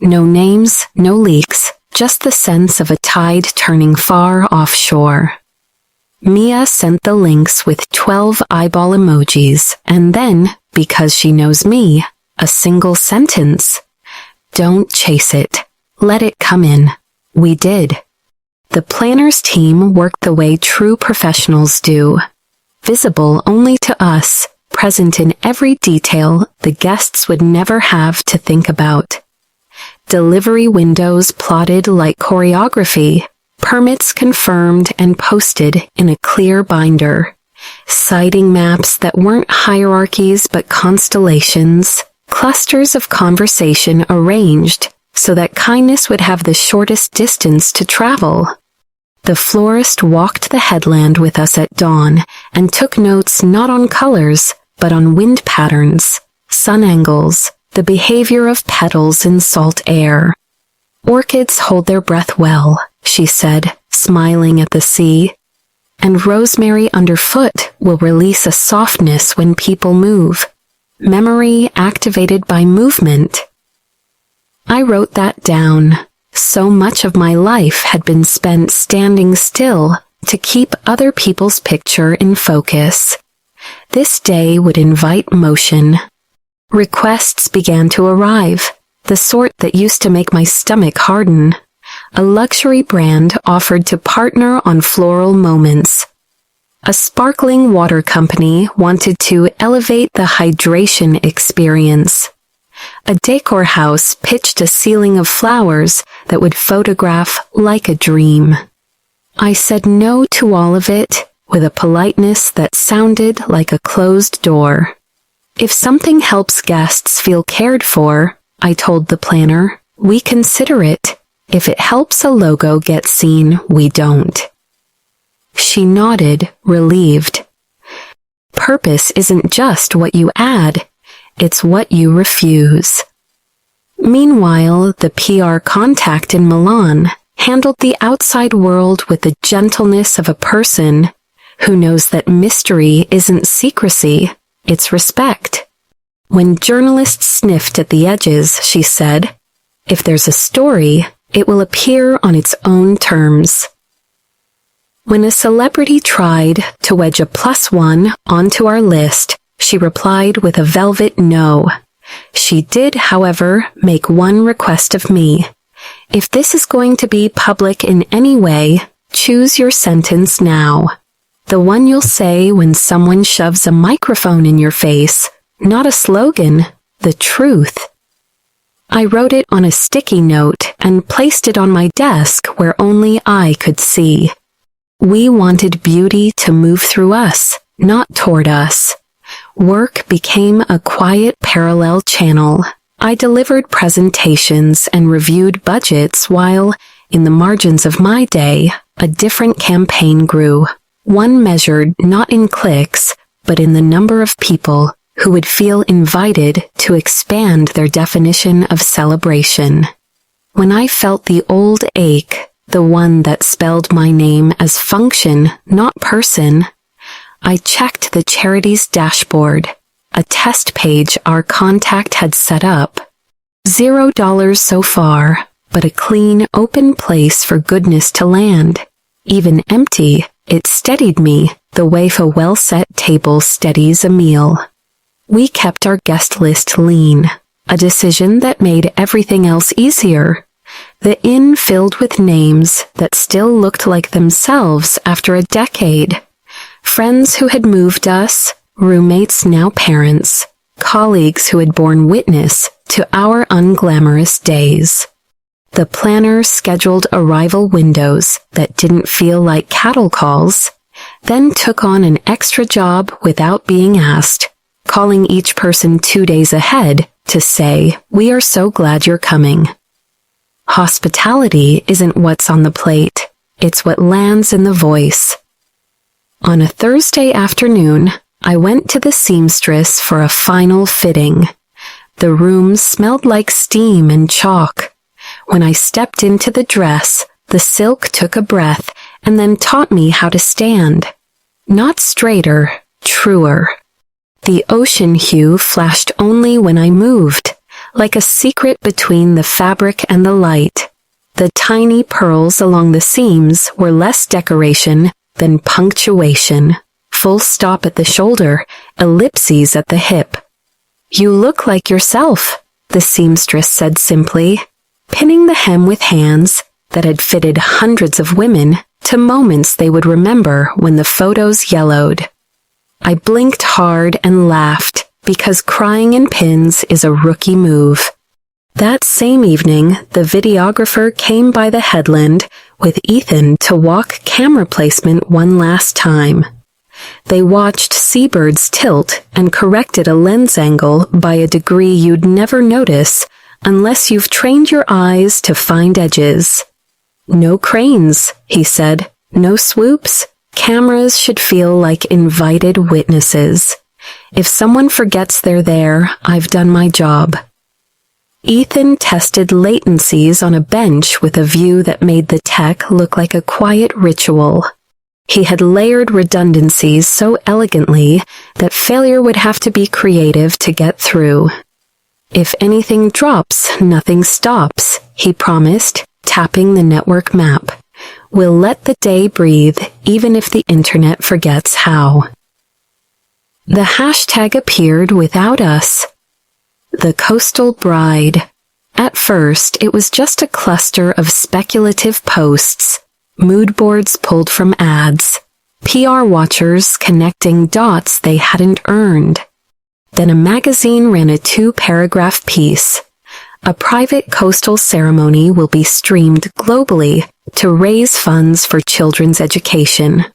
No names, no leaks, just the sense of a tide turning far offshore. Mia sent the links with 12 eyeball emojis, and then, because she knows me, a single sentence. Don't chase it. Let it come in. We did. The planner's team worked the way true professionals do. Visible only to us, present in every detail the guests would never have to think about. Delivery windows plotted like choreography, permits confirmed and posted in a clear binder, sighting maps that weren't hierarchies but constellations, clusters of conversation arranged so that kindness would have the shortest distance to travel. The florist walked the headland with us at dawn and took notes not on colors, but on wind patterns, sun angles, the behavior of petals in salt air. Orchids hold their breath well, she said, smiling at the sea, and rosemary underfoot will release a softness when people move. Memory activated by movement. I wrote that down. So much of my life had been spent standing still to keep other people's picture in focus. This day would invite motion. Requests began to arrive, the sort that used to make my stomach harden. A luxury brand offered to partner on floral moments. A sparkling water company wanted to elevate the hydration experience. A decor house pitched a ceiling of flowers that would photograph like a dream. I said no to all of it with a politeness that sounded like a closed door. If something helps guests feel cared for, I told the planner, we consider it. If it helps a logo get seen, we don't. She nodded, relieved. Purpose isn't just what you add, it's what you refuse. Meanwhile, the PR contact in Milan handled the outside world with the gentleness of a person who knows that mystery isn't secrecy, it's respect. When journalists sniffed at the edges, she said, if there's a story, it will appear on its own terms. When a celebrity tried to wedge a +1 onto our list, she replied with a velvet no. She did, however, make one request of me. If this is going to be public in any way, choose your sentence now. The one you'll say when someone shoves a microphone in your face, not a slogan, the truth. I wrote it on a sticky note and placed it on my desk where only I could see. We wanted beauty to move through us, not toward us. Work became a quiet parallel channel. I delivered presentations and reviewed budgets while, in the margins of my day, a different campaign grew. One measured not in clicks, but in the number of people who would feel invited to expand their definition of celebration. When I felt the old ache, the one that spelled my name as function, not person, I checked the charity's dashboard, a test page our contact had set up. $0 so far, but a clean, open place for goodness to land. Even empty, it steadied me the way a well-set table steadies a meal. We kept our guest list lean, a decision that made everything else easier. The inn filled with names that still looked like themselves after a decade. Friends who had moved us, roommates now parents, colleagues who had borne witness to our unglamorous days. The planner scheduled arrival windows that didn't feel like cattle calls, then took on an extra job without being asked, calling each person 2 days ahead to say, "We are so glad you're coming." Hospitality isn't what's on the plate, it's what lands in the voice. On a Thursday afternoon, I went to the seamstress for a final fitting. The room smelled like steam and chalk. When I stepped into the dress, the silk took a breath and then taught me how to stand. Not straighter, truer. The ocean hue flashed only when I moved, like a secret between the fabric and the light. The tiny pearls along the seams were less decoration than punctuation. Full stop at the shoulder, ellipses at the hip. "You look like yourself," the seamstress said simply, pinning the hem with hands that had fitted hundreds of women to moments they would remember when the photos yellowed. I blinked hard and laughed because crying in pins is a rookie move. That same evening, the videographer came by the headland with Ethan to walk camera placement one last time. They watched seabirds tilt and corrected a lens angle by a degree you'd never notice unless you've trained your eyes to find edges. "No cranes," he said. "No swoops. Cameras should feel like invited witnesses. If someone forgets they're there, I've done my job." Ethan tested latencies on a bench with a view that made the tech look like a quiet ritual. He had layered redundancies so elegantly that failure would have to be creative to get through. "If anything drops, nothing stops," he promised, tapping the network map. "We'll let the day breathe, even if the internet forgets how." The hashtag appeared without us. The Coastal Bride. At first, it was just a cluster of speculative posts, mood boards pulled from ads, PR watchers connecting dots they hadn't earned. Then a magazine ran a 2-paragraph piece. "A private coastal ceremony will be streamed globally to raise funds for children's education.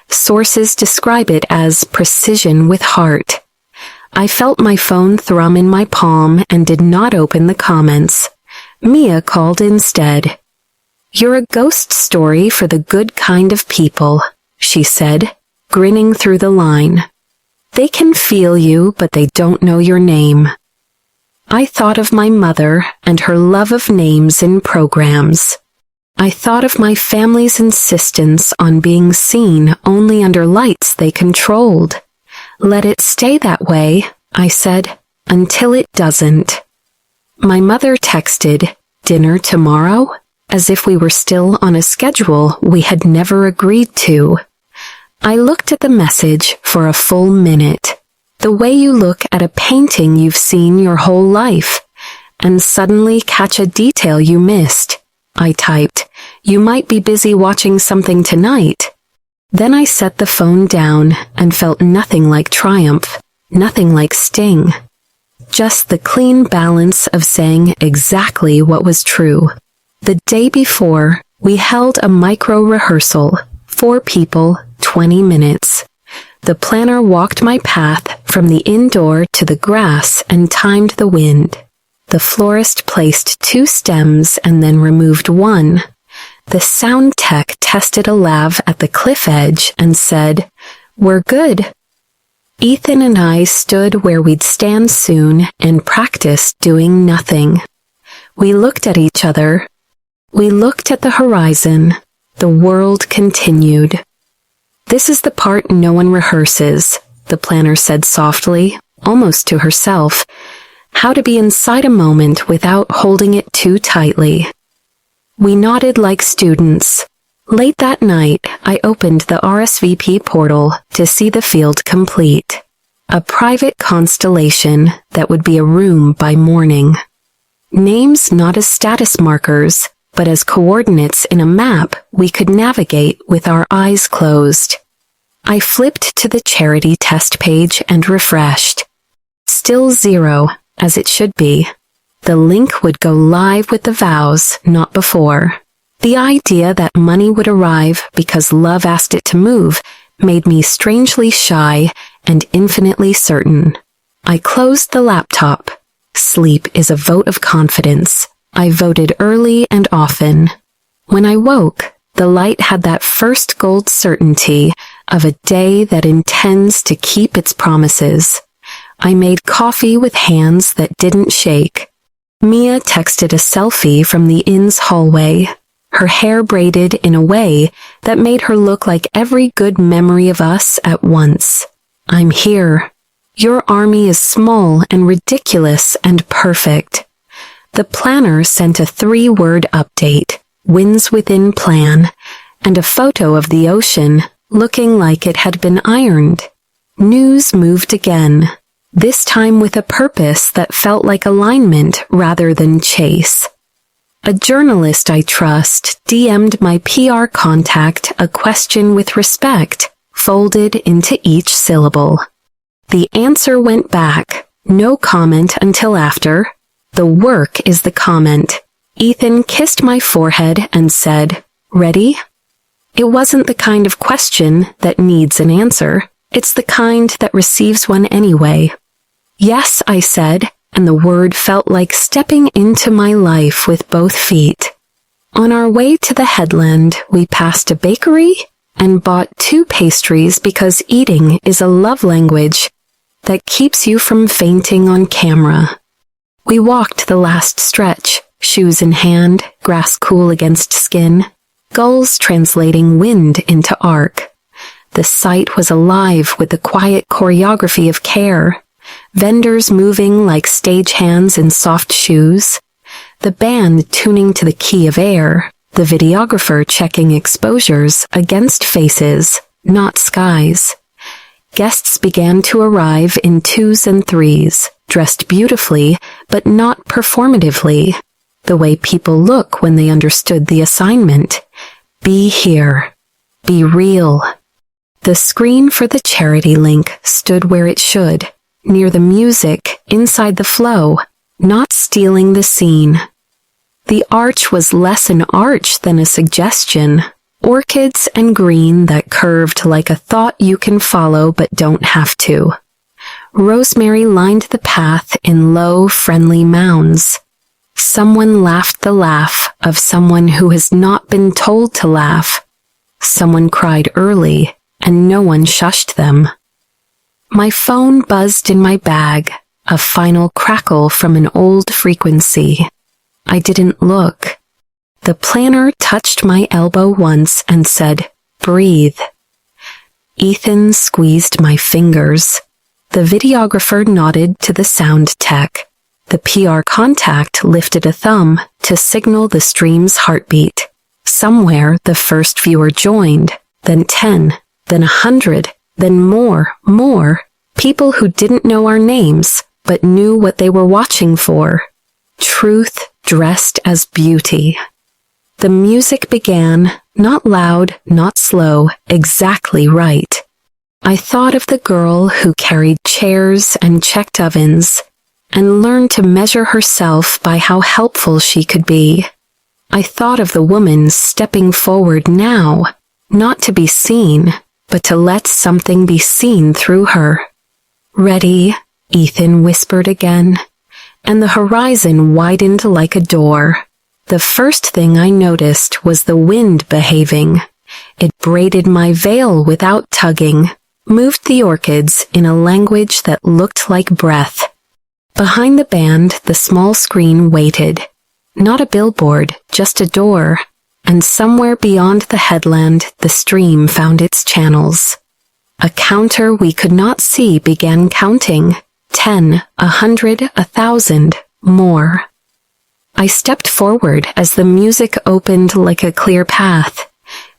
Sources describe it as precision with heart." I felt my phone thrum in my palm and did not open the comments. Mia called instead. "You're a ghost story for the good kind of people," she said, grinning through the line. "They can feel you, but they don't know your name." I thought of my mother and her love of names in programs. I thought of my family's insistence on being seen only under lights they controlled. "Let it stay that way," I said, "until it doesn't." My mother texted, "Dinner tomorrow?" as if we were still on a schedule we had never agreed to. I looked at the message for a full minute, the way you look at a painting you've seen your whole life, and suddenly catch a detail you missed. I typed, "You might be busy watching something tonight." Then I set the phone down and felt nothing like triumph, nothing like sting. Just the clean balance of saying exactly what was true. The day before, we held a micro-rehearsal, 4 people, 20 minutes. The planner walked my path from the indoor to the grass and timed the wind. The florist placed 2 stems and then removed 1. The sound tech tested a lav at the cliff edge and said, "We're good." Ethan and I stood where we'd stand soon and practiced doing nothing. We looked at each other. We looked at the horizon. The world continued. "This is the part no one rehearses," the planner said softly, almost to herself. "How to be inside a moment without holding it too tightly." We nodded like students. Late that night, I opened the RSVP portal to see the field complete. A private constellation that would be a room by morning. Names not as status markers, but as coordinates in a map we could navigate with our eyes closed. I flipped to the charity test page and refreshed. Still 0, as it should be. The link would go live with the vows, not before. The idea that money would arrive because love asked it to move made me strangely shy and infinitely certain. I closed the laptop. Sleep is a vote of confidence. I voted early and often. When I woke, the light had that first gold certainty of a day that intends to keep its promises. I made coffee with hands that didn't shake. Mia texted a selfie from the inn's hallway, her hair braided in a way that made her look like every good memory of us at once. I'm here. Your army is small and ridiculous and perfect. The planner sent a 3-word update, wins within plan, and a photo of the ocean looking like it had been ironed. News moved again, this time with a purpose that felt like alignment rather than chase. A journalist I trust DM'd my PR contact a question with respect, folded into each syllable. The answer went back, no comment until after. The work is the comment. Ethan kissed my forehead and said, "Ready?" It wasn't the kind of question that needs an answer. It's the kind that receives one anyway. Yes, I said, and the word felt like stepping into my life with both feet. On our way to the headland, we passed a bakery and bought 2 pastries because eating is a love language that keeps you from fainting on camera. We walked the last stretch, shoes in hand, grass cool against skin, gulls translating wind into arc. The site was alive with the quiet choreography of care, vendors moving like stagehands in soft shoes, the band tuning to the key of air, the videographer checking exposures against faces, not skies. Guests began to arrive in 2s and 3s, dressed beautifully, but not performatively, the way people look when they understood the assignment. Be here. Be real. The screen for the charity link stood where it should, near the music, inside the flow, not stealing the scene. The arch was less an arch than a suggestion. Orchids and green that curved like a thought you can follow but don't have to. Rosemary lined the path in low, friendly mounds. Someone laughed the laugh of someone who has not been told to laugh. Someone cried early, and no one shushed them. My phone buzzed in my bag, a final crackle from an old frequency. I didn't look. The planner touched my elbow once and said, "Breathe." Ethan squeezed my fingers. The videographer nodded to the sound tech. The PR contact lifted a thumb to signal the stream's heartbeat. Somewhere the first viewer joined, then 10, then 100, then more. People who didn't know our names, but knew what they were watching for. Truth dressed as beauty. The music began, not loud, not slow, exactly right. I thought of the girl who carried chairs and checked ovens, and learned to measure herself by how helpful she could be. I thought of the woman stepping forward now, not to be seen, but to let something be seen through her. "Ready?" Ethan whispered again, and the horizon widened like a door. The first thing I noticed was the wind behaving. It braided my veil without tugging, moved the orchids in a language that looked like breath. Behind the band, the small screen waited. Not a billboard, just a door. And somewhere beyond the headland, the stream found its channels. A counter we could not see began counting. 10, 100, 1,000, more. I stepped forward as the music opened like a clear path.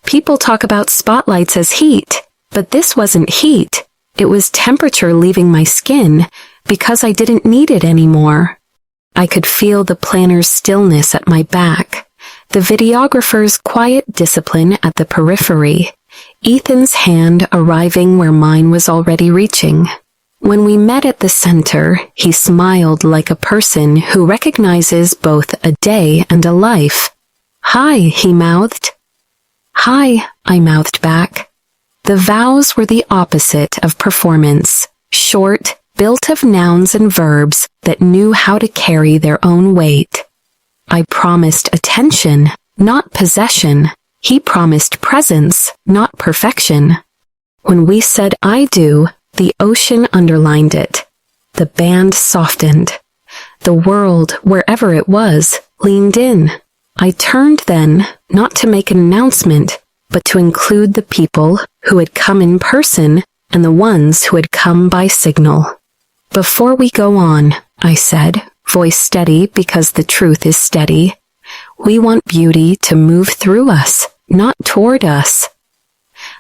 People talk about spotlights as heat, but this wasn't heat. It was temperature leaving my skin because I didn't need it anymore. I could feel the planner's stillness at my back, the videographer's quiet discipline at the periphery, Ethan's hand arriving where mine was already reaching. When we met at the center, he smiled like a person who recognizes both a day and a life. "Hi," he mouthed. "Hi," I mouthed back. The vows were the opposite of performance, short, built of nouns and verbs that knew how to carry their own weight. I promised attention, not possession. He promised presence, not perfection. When we said "I do," the ocean underlined it. The band softened. The world, wherever it was, leaned in. I turned then, not to make an announcement, but to include the people who had come in person and the ones who had come by signal. "Before we go on," I said, voice steady because the truth is steady, "we want beauty to move through us, not toward us."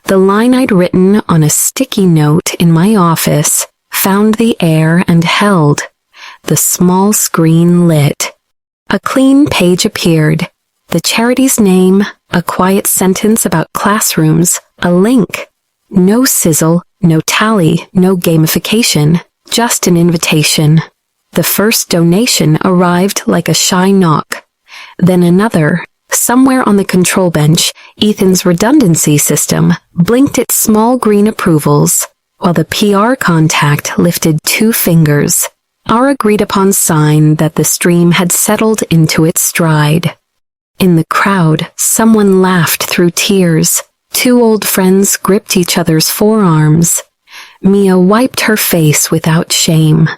The line I'd written on a sticky note in my office found the air and held. The small screen lit. A clean page appeared. The charity's name, a quiet sentence about classrooms, a link. No sizzle, no tally, no gamification, just an invitation. The first donation arrived like a shy knock. Then another. Somewhere on the control bench, Ethan's redundancy system blinked its small green approvals, while the PR contact lifted 2 fingers, our agreed-upon sign that the stream had settled into its stride. In the crowd, someone laughed through tears. 2 old friends gripped each other's forearms. Mia wiped her face without shame.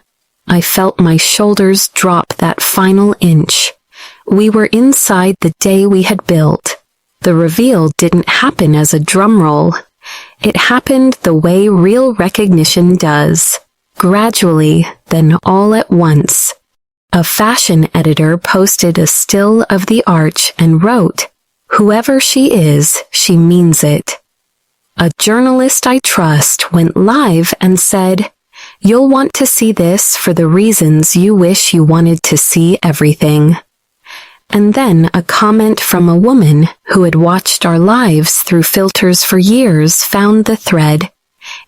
I felt my shoulders drop that final inch. We were inside the day we had built. The reveal didn't happen as a drum roll. It happened the way real recognition does. Gradually, then all at once. A fashion editor posted a still of the arch and wrote, "Whoever she is, she means it." A journalist I trust went live and said, "You'll want to see this for the reasons you wish you wanted to see everything." And then a comment from a woman who had watched our lives through filters for years found the thread.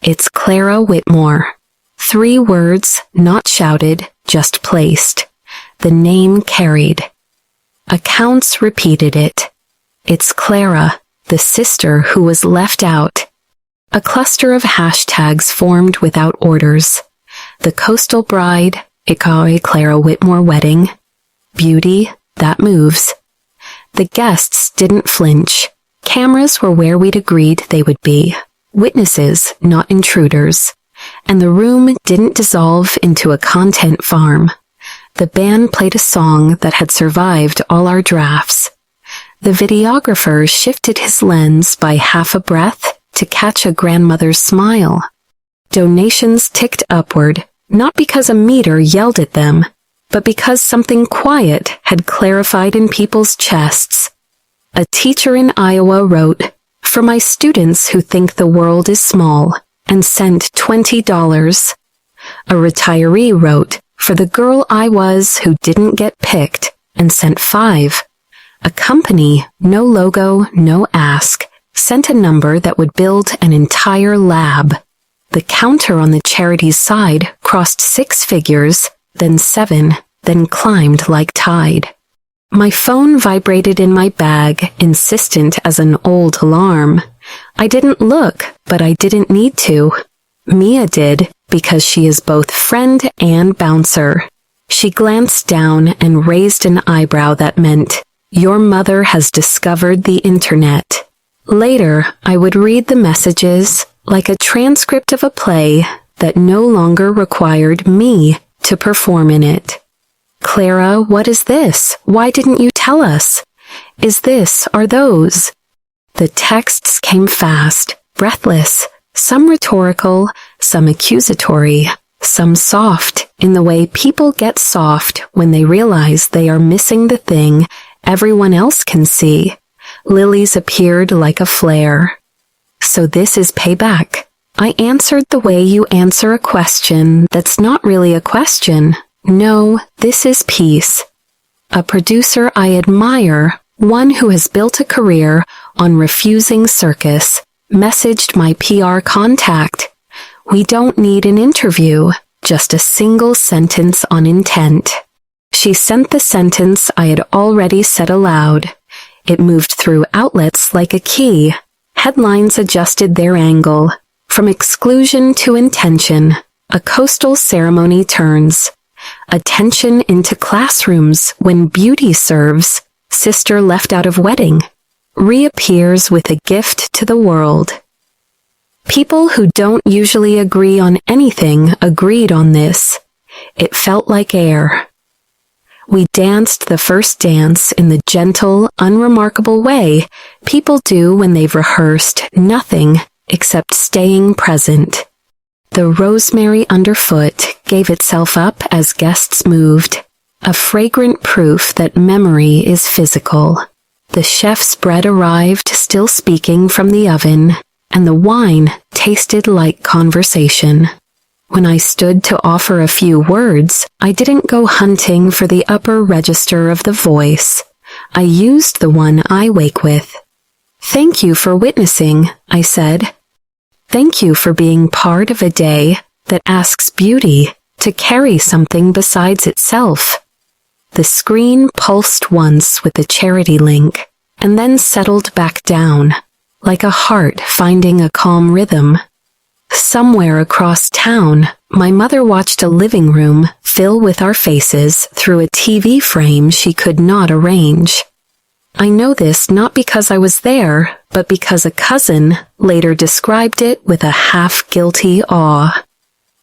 "It's Clara Whitmore." 3 words, not shouted, just placed. The name carried. Accounts repeated it. "It's Clara, the sister who was left out." A cluster of hashtags formed without orders. The coastal bride, Ikawe Clara Whitmore wedding. Beauty, that moves. The guests didn't flinch. Cameras were where we'd agreed they would be. Witnesses, not intruders. And the room didn't dissolve into a content farm. The band played a song that had survived all our drafts. The videographer shifted his lens by half a breath to catch a grandmother's smile. Donations ticked upward, not because a meter yelled at them, but because something quiet had clarified in people's chests. A teacher in Iowa wrote, "For my students who think the world is small," and sent $20. A retiree wrote, "For the girl I was who didn't get picked," and sent $5. A company, no logo, no ask, sent a number that would build an entire lab. The counter on the charity's side crossed 6 figures, then 7, then climbed like tide. My phone vibrated in my bag, insistent as an old alarm. I didn't look, but I didn't need to. Mia did, because she is both friend and bouncer. She glanced down and raised an eyebrow that meant, "Your mother has discovered the internet." Later, I would read the messages like a transcript of a play that no longer required me to perform in it. "Clara, what is this? Why didn't you tell us? Is this or those?" The texts came fast, breathless, some rhetorical, some accusatory, some soft, in the way people get soft when they realize they are missing the thing everyone else can see. Lilies appeared like a flare. "So this is payback." I answered the way you answer a question that's not really a question. "No, this is peace." A producer I admire, one who has built a career on refusing circus, messaged my PR contact. We don't need an interview, just a single sentence on intent. She sent the sentence I had already said aloud. It moved through outlets like a key. Headlines adjusted their angle. From exclusion to intention, a coastal ceremony turns. Attention into classrooms when beauty serves. Sister left out of wedding. Reappears with a gift to the world. People who don't usually agree on anything agreed on this. It felt like air. We danced the first dance in the gentle, unremarkable way people do when they've rehearsed nothing except staying present. The rosemary underfoot gave itself up as guests moved, a fragrant proof that memory is physical. The chef's bread arrived still speaking from the oven, and the wine tasted like conversation. When I stood to offer a few words, I didn't go hunting for the upper register of the voice. I used the one I wake with. "Thank you for witnessing," I said. "Thank you for being part of a day that asks beauty to carry something besides itself." The screen pulsed once with the charity link, and then settled back down, like a heart finding a calm rhythm. Somewhere across town, my mother watched a living room fill with our faces through a TV frame she could not arrange. I know this not because I was there, but because a cousin later described it with a half-guilty awe.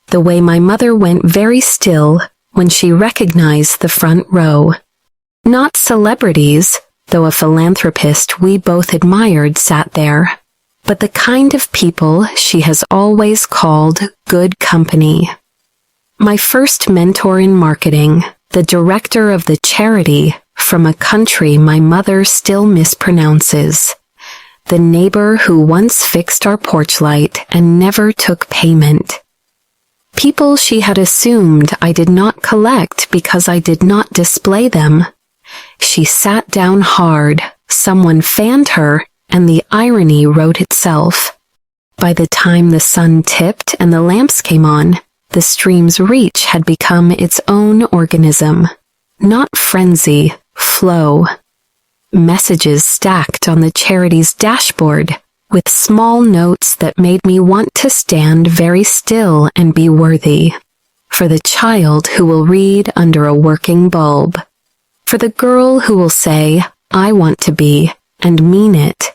The way my mother went very still when she recognized the front row. Not celebrities, though a philanthropist we both admired sat there, but the kind of people she has always called good company. My first mentor in marketing, the director of the charity from a country my mother still mispronounces. The neighbor who once fixed our porch light and never took payment. People she had assumed I did not collect because I did not display them. She sat down hard, someone fanned her, and the irony wrote itself. By the time the sun tipped and the lamps came on, the stream's reach had become its own organism. Not frenzy, flow. Messages stacked on the charity's dashboard, with small notes that made me want to stand very still and be worthy. For the child who will read under a working bulb. For the girl who will say, "I want to be," and mean it.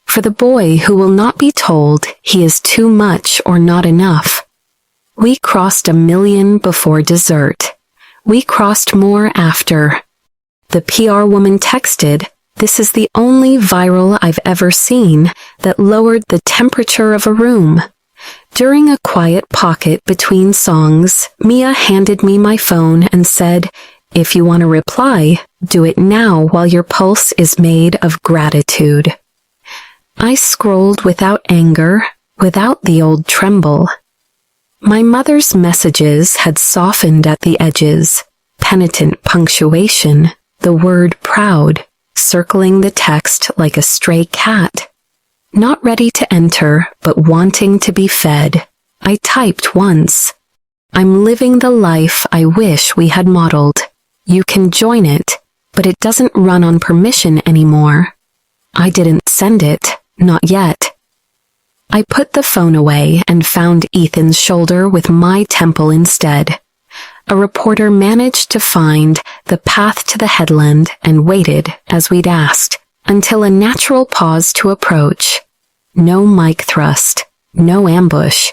For the boy who will not be told he is too much or not enough. We crossed 1,000,000 before dessert. We crossed more after. The PR woman texted, "This is the only viral I've ever seen that lowered the temperature of a room." During a quiet pocket between songs, Mia handed me my phone and said, "If you want to reply, do it now while your pulse is made of gratitude." I scrolled without anger, without the old tremble. My mother's messages had softened at the edges, penitent punctuation, the word proud, circling the text like a stray cat. Not ready to enter, but wanting to be fed. I typed once. "I'm living the life I wish we had modeled. You can join it, but it doesn't run on permission anymore." I didn't send it, not yet. I put the phone away and found Ethan's shoulder with my temple instead. A reporter managed to find the path to the headland and waited, as we'd asked, until a natural pause to approach. No mic thrust, no ambush.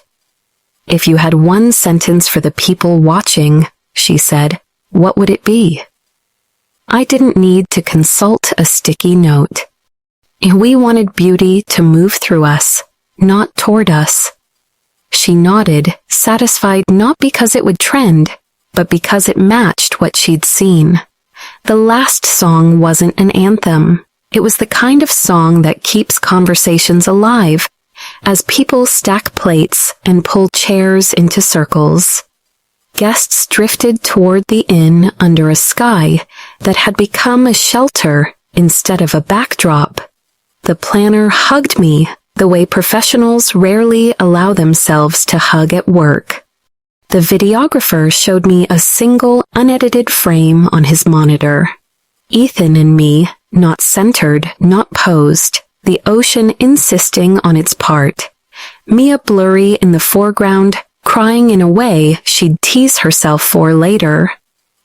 "If you had one sentence for the people watching," she said, "what would it be?" I didn't need to consult a sticky note. We wanted beauty to move through us, not toward us. She nodded, satisfied not because it would trend, but because it matched what she'd seen. The last song wasn't an anthem. It was the kind of song that keeps conversations alive, as people stack plates and pull chairs into circles. Guests drifted toward the inn under a sky that had become a shelter instead of a backdrop. The planner hugged me, the way professionals rarely allow themselves to hug at work. The videographer showed me a single unedited frame on his monitor. Ethan and me, not centered, not posed, the ocean insisting on its part. Mia blurry in the foreground, crying in a way she'd tease herself for later.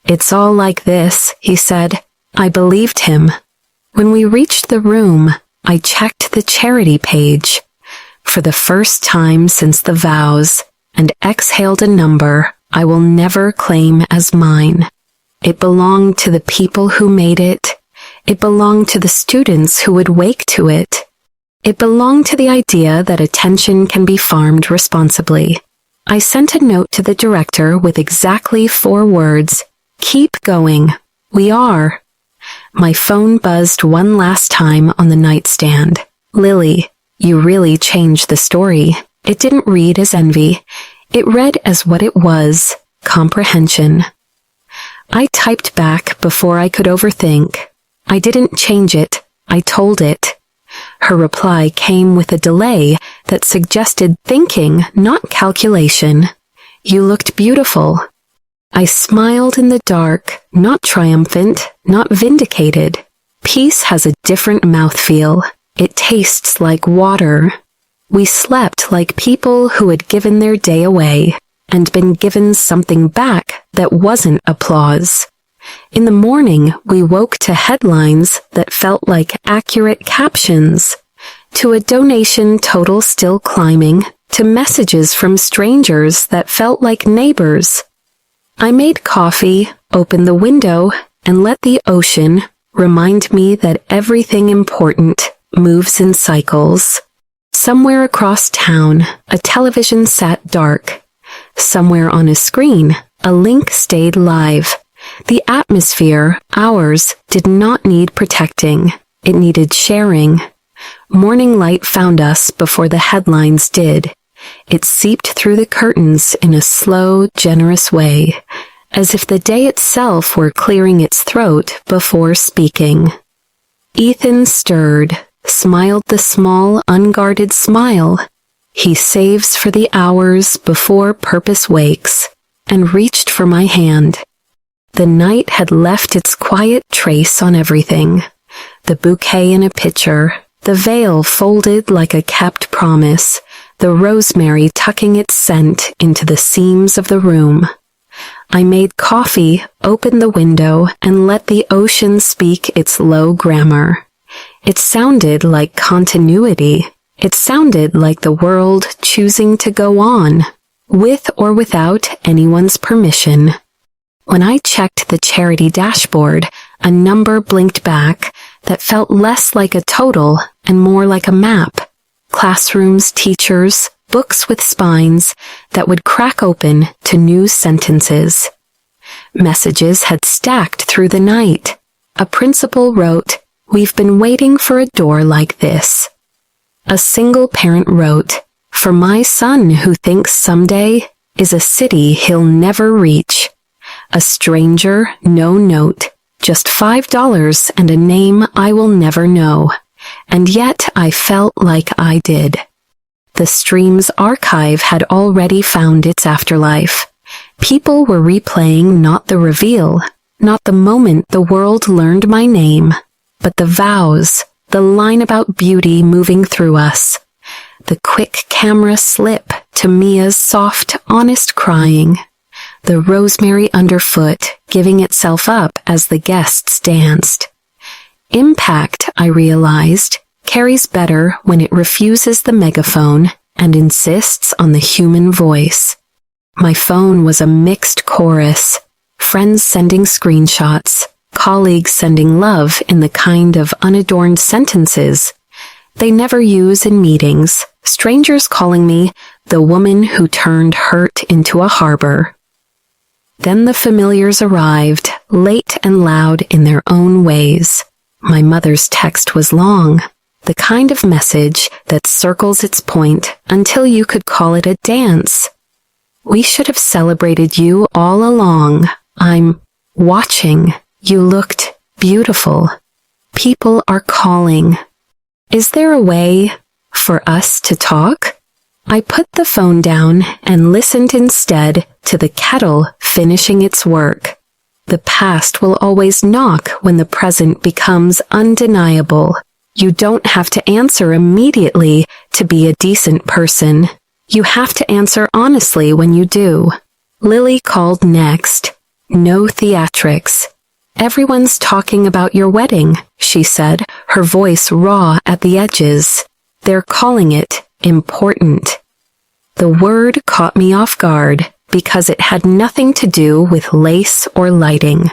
"It's all like this," he said. I believed him. When we reached the room, I checked the charity page for the first time since the vows and exhaled a number I will never claim as mine. It belonged to the people who made it. It belonged to the students who would wake to it. It belonged to the idea that attention can be farmed responsibly. I sent a note to the director with exactly 4 words: "Keep going. We are." My phone buzzed one last time on the nightstand. "Lily, you really changed the story." It didn't read as envy. It read as what it was: comprehension. I typed back before I could overthink. I didn't change it. I told it. Her reply came with a delay that suggested thinking, not calculation. "You looked beautiful." I smiled in the dark, not triumphant, not vindicated. Peace has a different mouthfeel. It tastes like water. We slept like people who had given their day away and been given something back that wasn't applause. In the morning, we woke to headlines that felt like accurate captions, to a donation total still climbing, to messages from strangers that felt like neighbors. I made coffee, opened the window, and let the ocean remind me that everything important moves in cycles. Somewhere across town, a television sat dark. Somewhere on a screen, a link stayed live. The atmosphere, ours, did not need protecting. It needed sharing. Morning light found us before the headlines did. It seeped through the curtains in a slow, generous way, as if the day itself were clearing its throat before speaking. Ethan stirred, smiled the small, unguarded smile he saves for the hours before purpose wakes, and reached for my hand. The night had left its quiet trace on everything. The bouquet in a pitcher, the veil folded like a kept promise, the rosemary tucking its scent into the seams of the room. I made coffee, opened the window, and let the ocean speak its low grammar. It sounded like continuity. It sounded like the world choosing to go on, with or without anyone's permission. When I checked the charity dashboard, a number blinked back that felt less like a total and more like a map. Classrooms, teachers, books with spines that would crack open to new sentences. Messages had stacked through the night. A principal wrote, "We've been waiting for a door like this." A single parent wrote, "For my son who thinks someday is a city he'll never reach." A stranger, no note, just $5 and a name I will never know. And yet I felt like I did. The stream's archive had already found its afterlife. People were replaying not the reveal, not the moment the world learned my name, but the vows, the line about beauty moving through us, the quick camera slip to Mia's soft, honest crying, the rosemary underfoot giving itself up as the guests danced. Impact, I realized, carries better when it refuses the megaphone and insists on the human voice. My phone was a mixed chorus, friends sending screenshots, colleagues sending love in the kind of unadorned sentences they never use in meetings, strangers calling me the woman who turned hurt into a harbor. Then the familiars arrived, late and loud in their own ways. My mother's text was long, the kind of message that circles its point until you could call it a dance. "We should have celebrated you all along. I'm watching. You looked beautiful. People are calling. Is there a way? For us to talk? I put the phone down and listened instead to the kettle finishing its work. The past will always knock when the present becomes undeniable. You don't have to answer immediately to be a decent person. You have to answer honestly when you do. Lily called next. No theatrics. Everyone's talking about your wedding, she said, her voice raw at the edges. They're calling it important. The word caught me off guard because it had nothing to do with lace or lighting.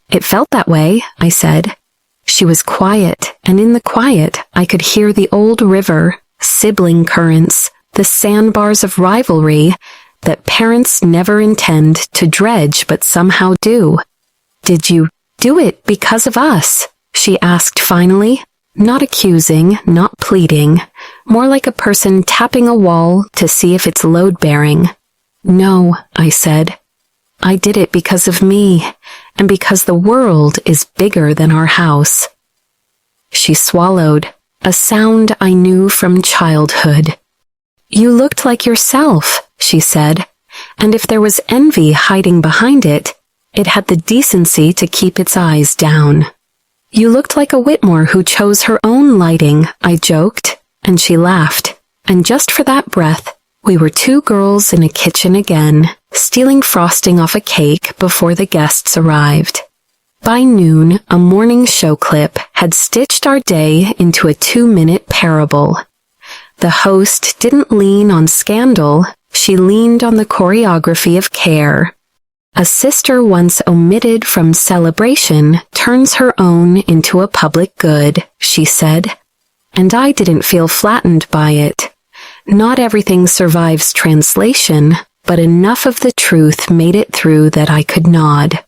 It felt that way, I said. She was quiet, and in the quiet I could hear the old river, sibling currents, the sandbars of rivalry that parents never intend to dredge but somehow do. Did you do it because of us? She asked finally, not accusing, not pleading, more like a person tapping a wall to see if it's load-bearing. No, I said. I did it because of me, and because the world is bigger than our house. She swallowed, a sound I knew from childhood. You looked like yourself, she said, and if there was envy hiding behind it, it had the decency to keep its eyes down. You looked like a Whitmore who chose her own lighting, I joked, and she laughed, and just for that breath, we were two girls in a kitchen again, stealing frosting off a cake before the guests arrived. By noon, a morning show clip had stitched our day into a 2-minute parable. The host didn't lean on scandal, she leaned on the choreography of care. A sister once omitted from celebration turns her own into a public good, she said. And I didn't feel flattened by it. Not everything survives translation, but enough of the truth made it through that I could nod.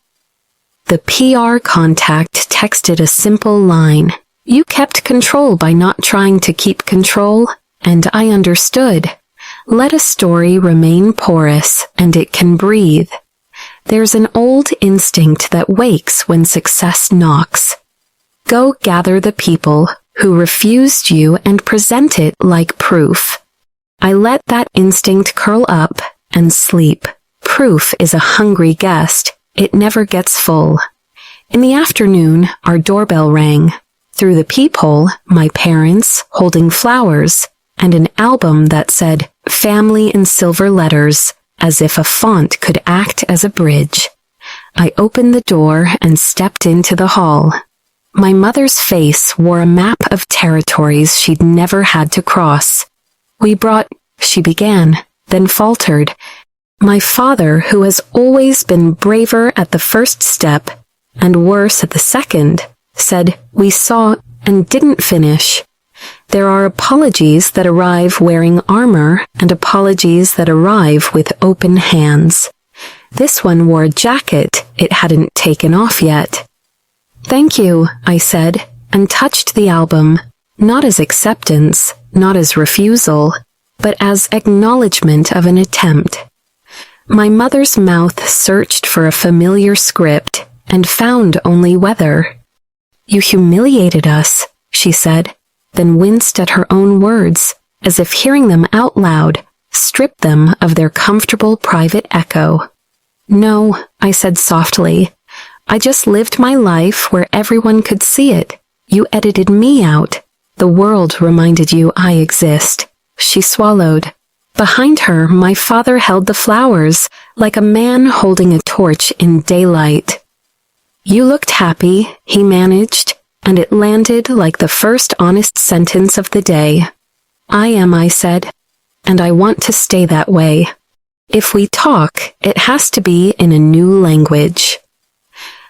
The PR contact texted a simple line. You kept control by not trying to keep control, and I understood. Let a story remain porous, and it can breathe. There's an old instinct that wakes when success knocks. Go gather the people who refused you and present it like proof. I let that instinct curl up and sleep. Proof is a hungry guest. It never gets full. In the afternoon, our doorbell rang. Through the peephole, my parents, holding flowers, and an album that said, Family in silver letters, as if a font could act as a bridge. I opened the door and stepped into the hall. My mother's face wore a map of territories she'd never had to cross. We brought, she began, then faltered. My father, who has always been braver at the first step, and worse at the second, said, we saw and didn't finish. There are apologies that arrive wearing armor and apologies that arrive with open hands. This one wore a jacket it hadn't taken off yet. Thank you, I said, and touched the album, not as acceptance, not as refusal, but as acknowledgement of an attempt. My mother's mouth searched for a familiar script and found only weather. You humiliated us, she said, then winced at her own words, as if hearing them out loud stripped them of their comfortable private echo. No, I said softly. I just lived my life where everyone could see it. You edited me out. The world reminded you I exist. She swallowed. Behind her, my father held the flowers, like a man holding a torch in daylight. You looked happy, he managed, and it landed like the first honest sentence of the day. I am, I said, and I want to stay that way. If we talk, it has to be in a new language.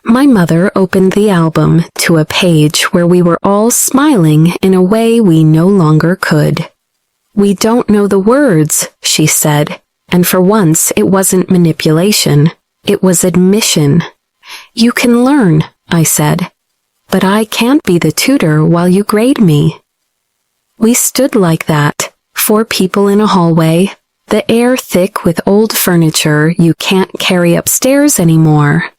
My mother opened the album to a page where we were all smiling in a way we no longer could. We don't know the words, she said, and for once it wasn't manipulation, it was admission. You can learn, I said, but I can't be the tutor while you grade me. We stood like that, 4 people in a hallway, the air thick with old furniture you can't carry upstairs anymore.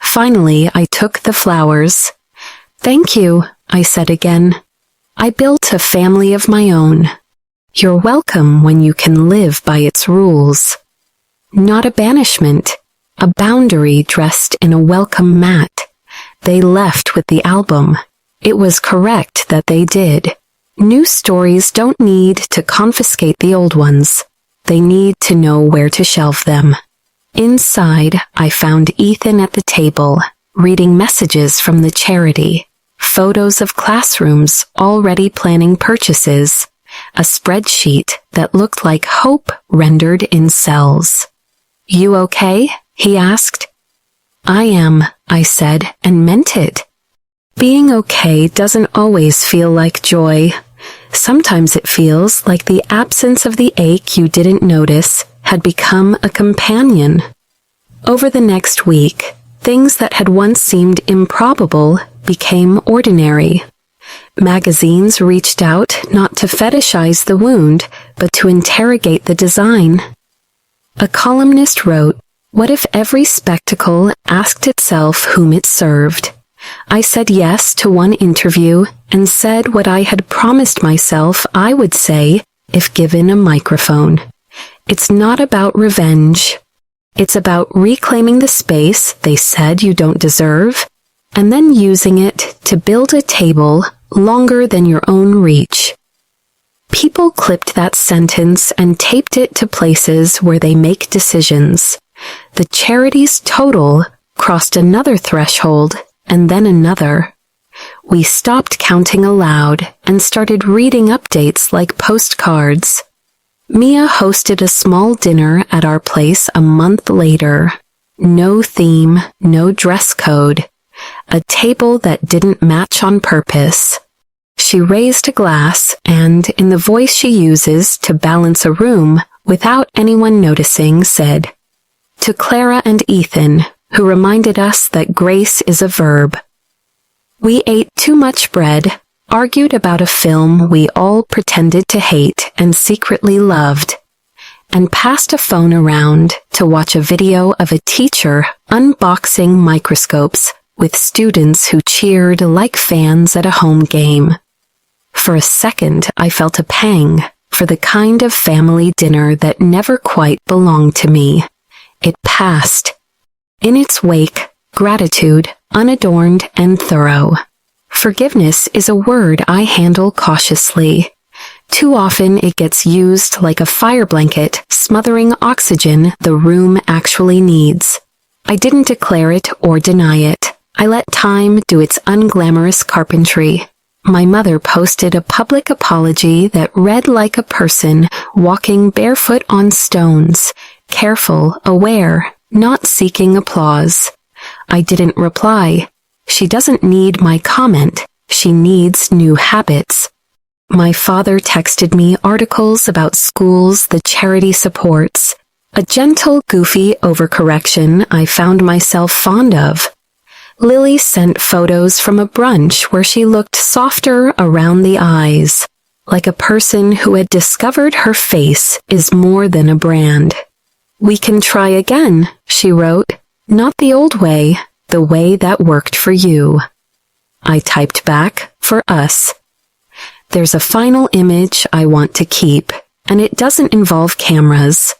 Finally, I took the flowers. Thank you, I said again. I built a family of my own. You're welcome when you can live by its rules. Not a banishment, a boundary dressed in a welcome mat. They left with the album. It was correct that they did. New stories don't need to confiscate the old ones. They need to know where to shelve them. Inside, I found Ethan at the table, reading messages from the charity, photos of classrooms already planning purchases, a spreadsheet that looked like hope rendered in cells. "You okay?" he asked. "I am," I said, and meant it. Being okay doesn't always feel like joy. Sometimes it feels like the absence of the ache you didn't notice had become a companion. Over the next week, things that had once seemed improbable became ordinary. Magazines reached out not to fetishize the wound, but to interrogate the design. A columnist wrote, "What if every spectacle asked itself whom it served?" I said yes to one interview and said what I had promised myself I would say if given a microphone. It's not about revenge. It's about reclaiming the space they said you don't deserve, and then using it to build a table longer than your own reach. People clipped that sentence and taped it to places where they make decisions. The charity's total crossed another threshold, and then another. We stopped counting aloud and started reading updates like postcards. Mia hosted a small dinner at our place a month later. No theme, no dress code. A table that didn't match on purpose. She raised a glass and, in the voice she uses to balance a room without anyone noticing, said, "To Clara and Ethan, who reminded us that grace is a verb." We ate too much bread, argued about a film we all pretended to hate and secretly loved, and passed a phone around to watch a video of a teacher unboxing microscopes with students who cheered like fans at a home game. For a second, I felt a pang for the kind of family dinner that never quite belonged to me. It passed. In its wake, gratitude, unadorned and thorough. Forgiveness is a word I handle cautiously. Too often it gets used like a fire blanket smothering oxygen the room actually needs. I didn't declare it or deny it. I let time do its unglamorous carpentry. My mother posted a public apology that read like a person walking barefoot on stones, careful, aware, not seeking applause. I didn't reply. She doesn't need my comment. She needs new habits. My father texted me articles about schools the charity supports. A gentle, goofy overcorrection I found myself fond of. Lily sent photos from a brunch where she looked softer around the eyes, like a person who had discovered her face is more than a brand. "We can try again," she wrote. "Not the old way, the way that worked for you." I typed back, "For us." There's a final image I want to keep, and it doesn't involve cameras.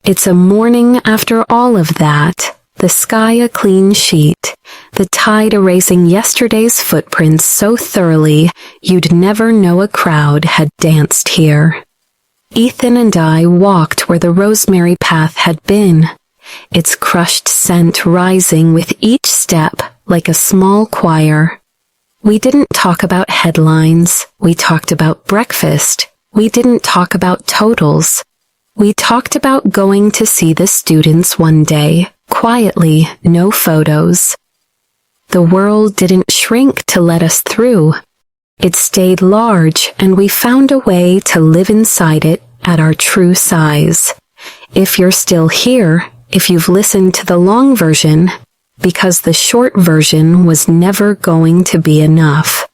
It's a morning after all of that, the sky a clean sheet, the tide erasing yesterday's footprints so thoroughly you'd never know a crowd had danced here. Ethan and I walked where the rosemary path had been, its crushed scent rising with each step like a small choir. We didn't talk about headlines, we talked about breakfast, we didn't talk about totals. We talked about going to see the students one day, quietly, no photos. The world didn't shrink to let us through. It stayed large, and we found a way to live inside it at our true size. If you're still here, if you've listened to the long version, because the short version was never going to be enough.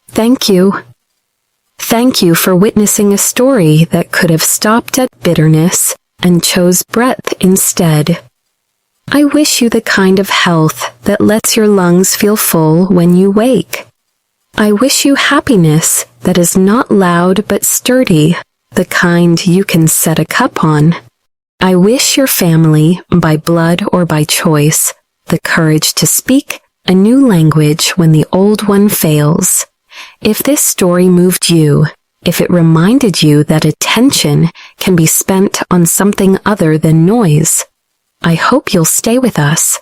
Thank you. Thank you for witnessing a story that could have stopped at bitterness and chose breadth instead. I wish you the kind of health that lets your lungs feel full when you wake. I wish you happiness that is not loud but sturdy, the kind you can set a cup on. I wish your family, by blood or by choice, the courage to speak a new language when the old one fails. If this story moved you, if it reminded you that attention can be spent on something other than noise, I hope you'll stay with us.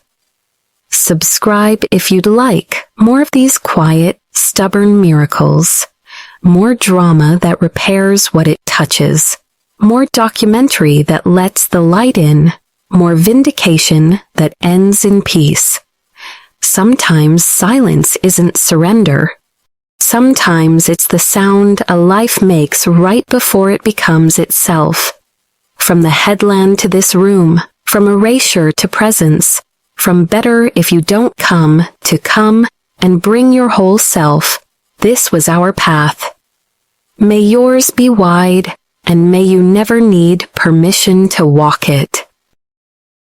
Subscribe if you'd like more of these quiet, stubborn miracles, more drama that repairs what it touches, more documentary that lets the light in, more vindication that ends in peace. Sometimes silence isn't surrender. Sometimes it's the sound a life makes right before it becomes itself. From the headland to this room, from erasure to presence, from better if you don't come to come and bring your whole self, this was our path. May yours be wide, and may you never need permission to walk it.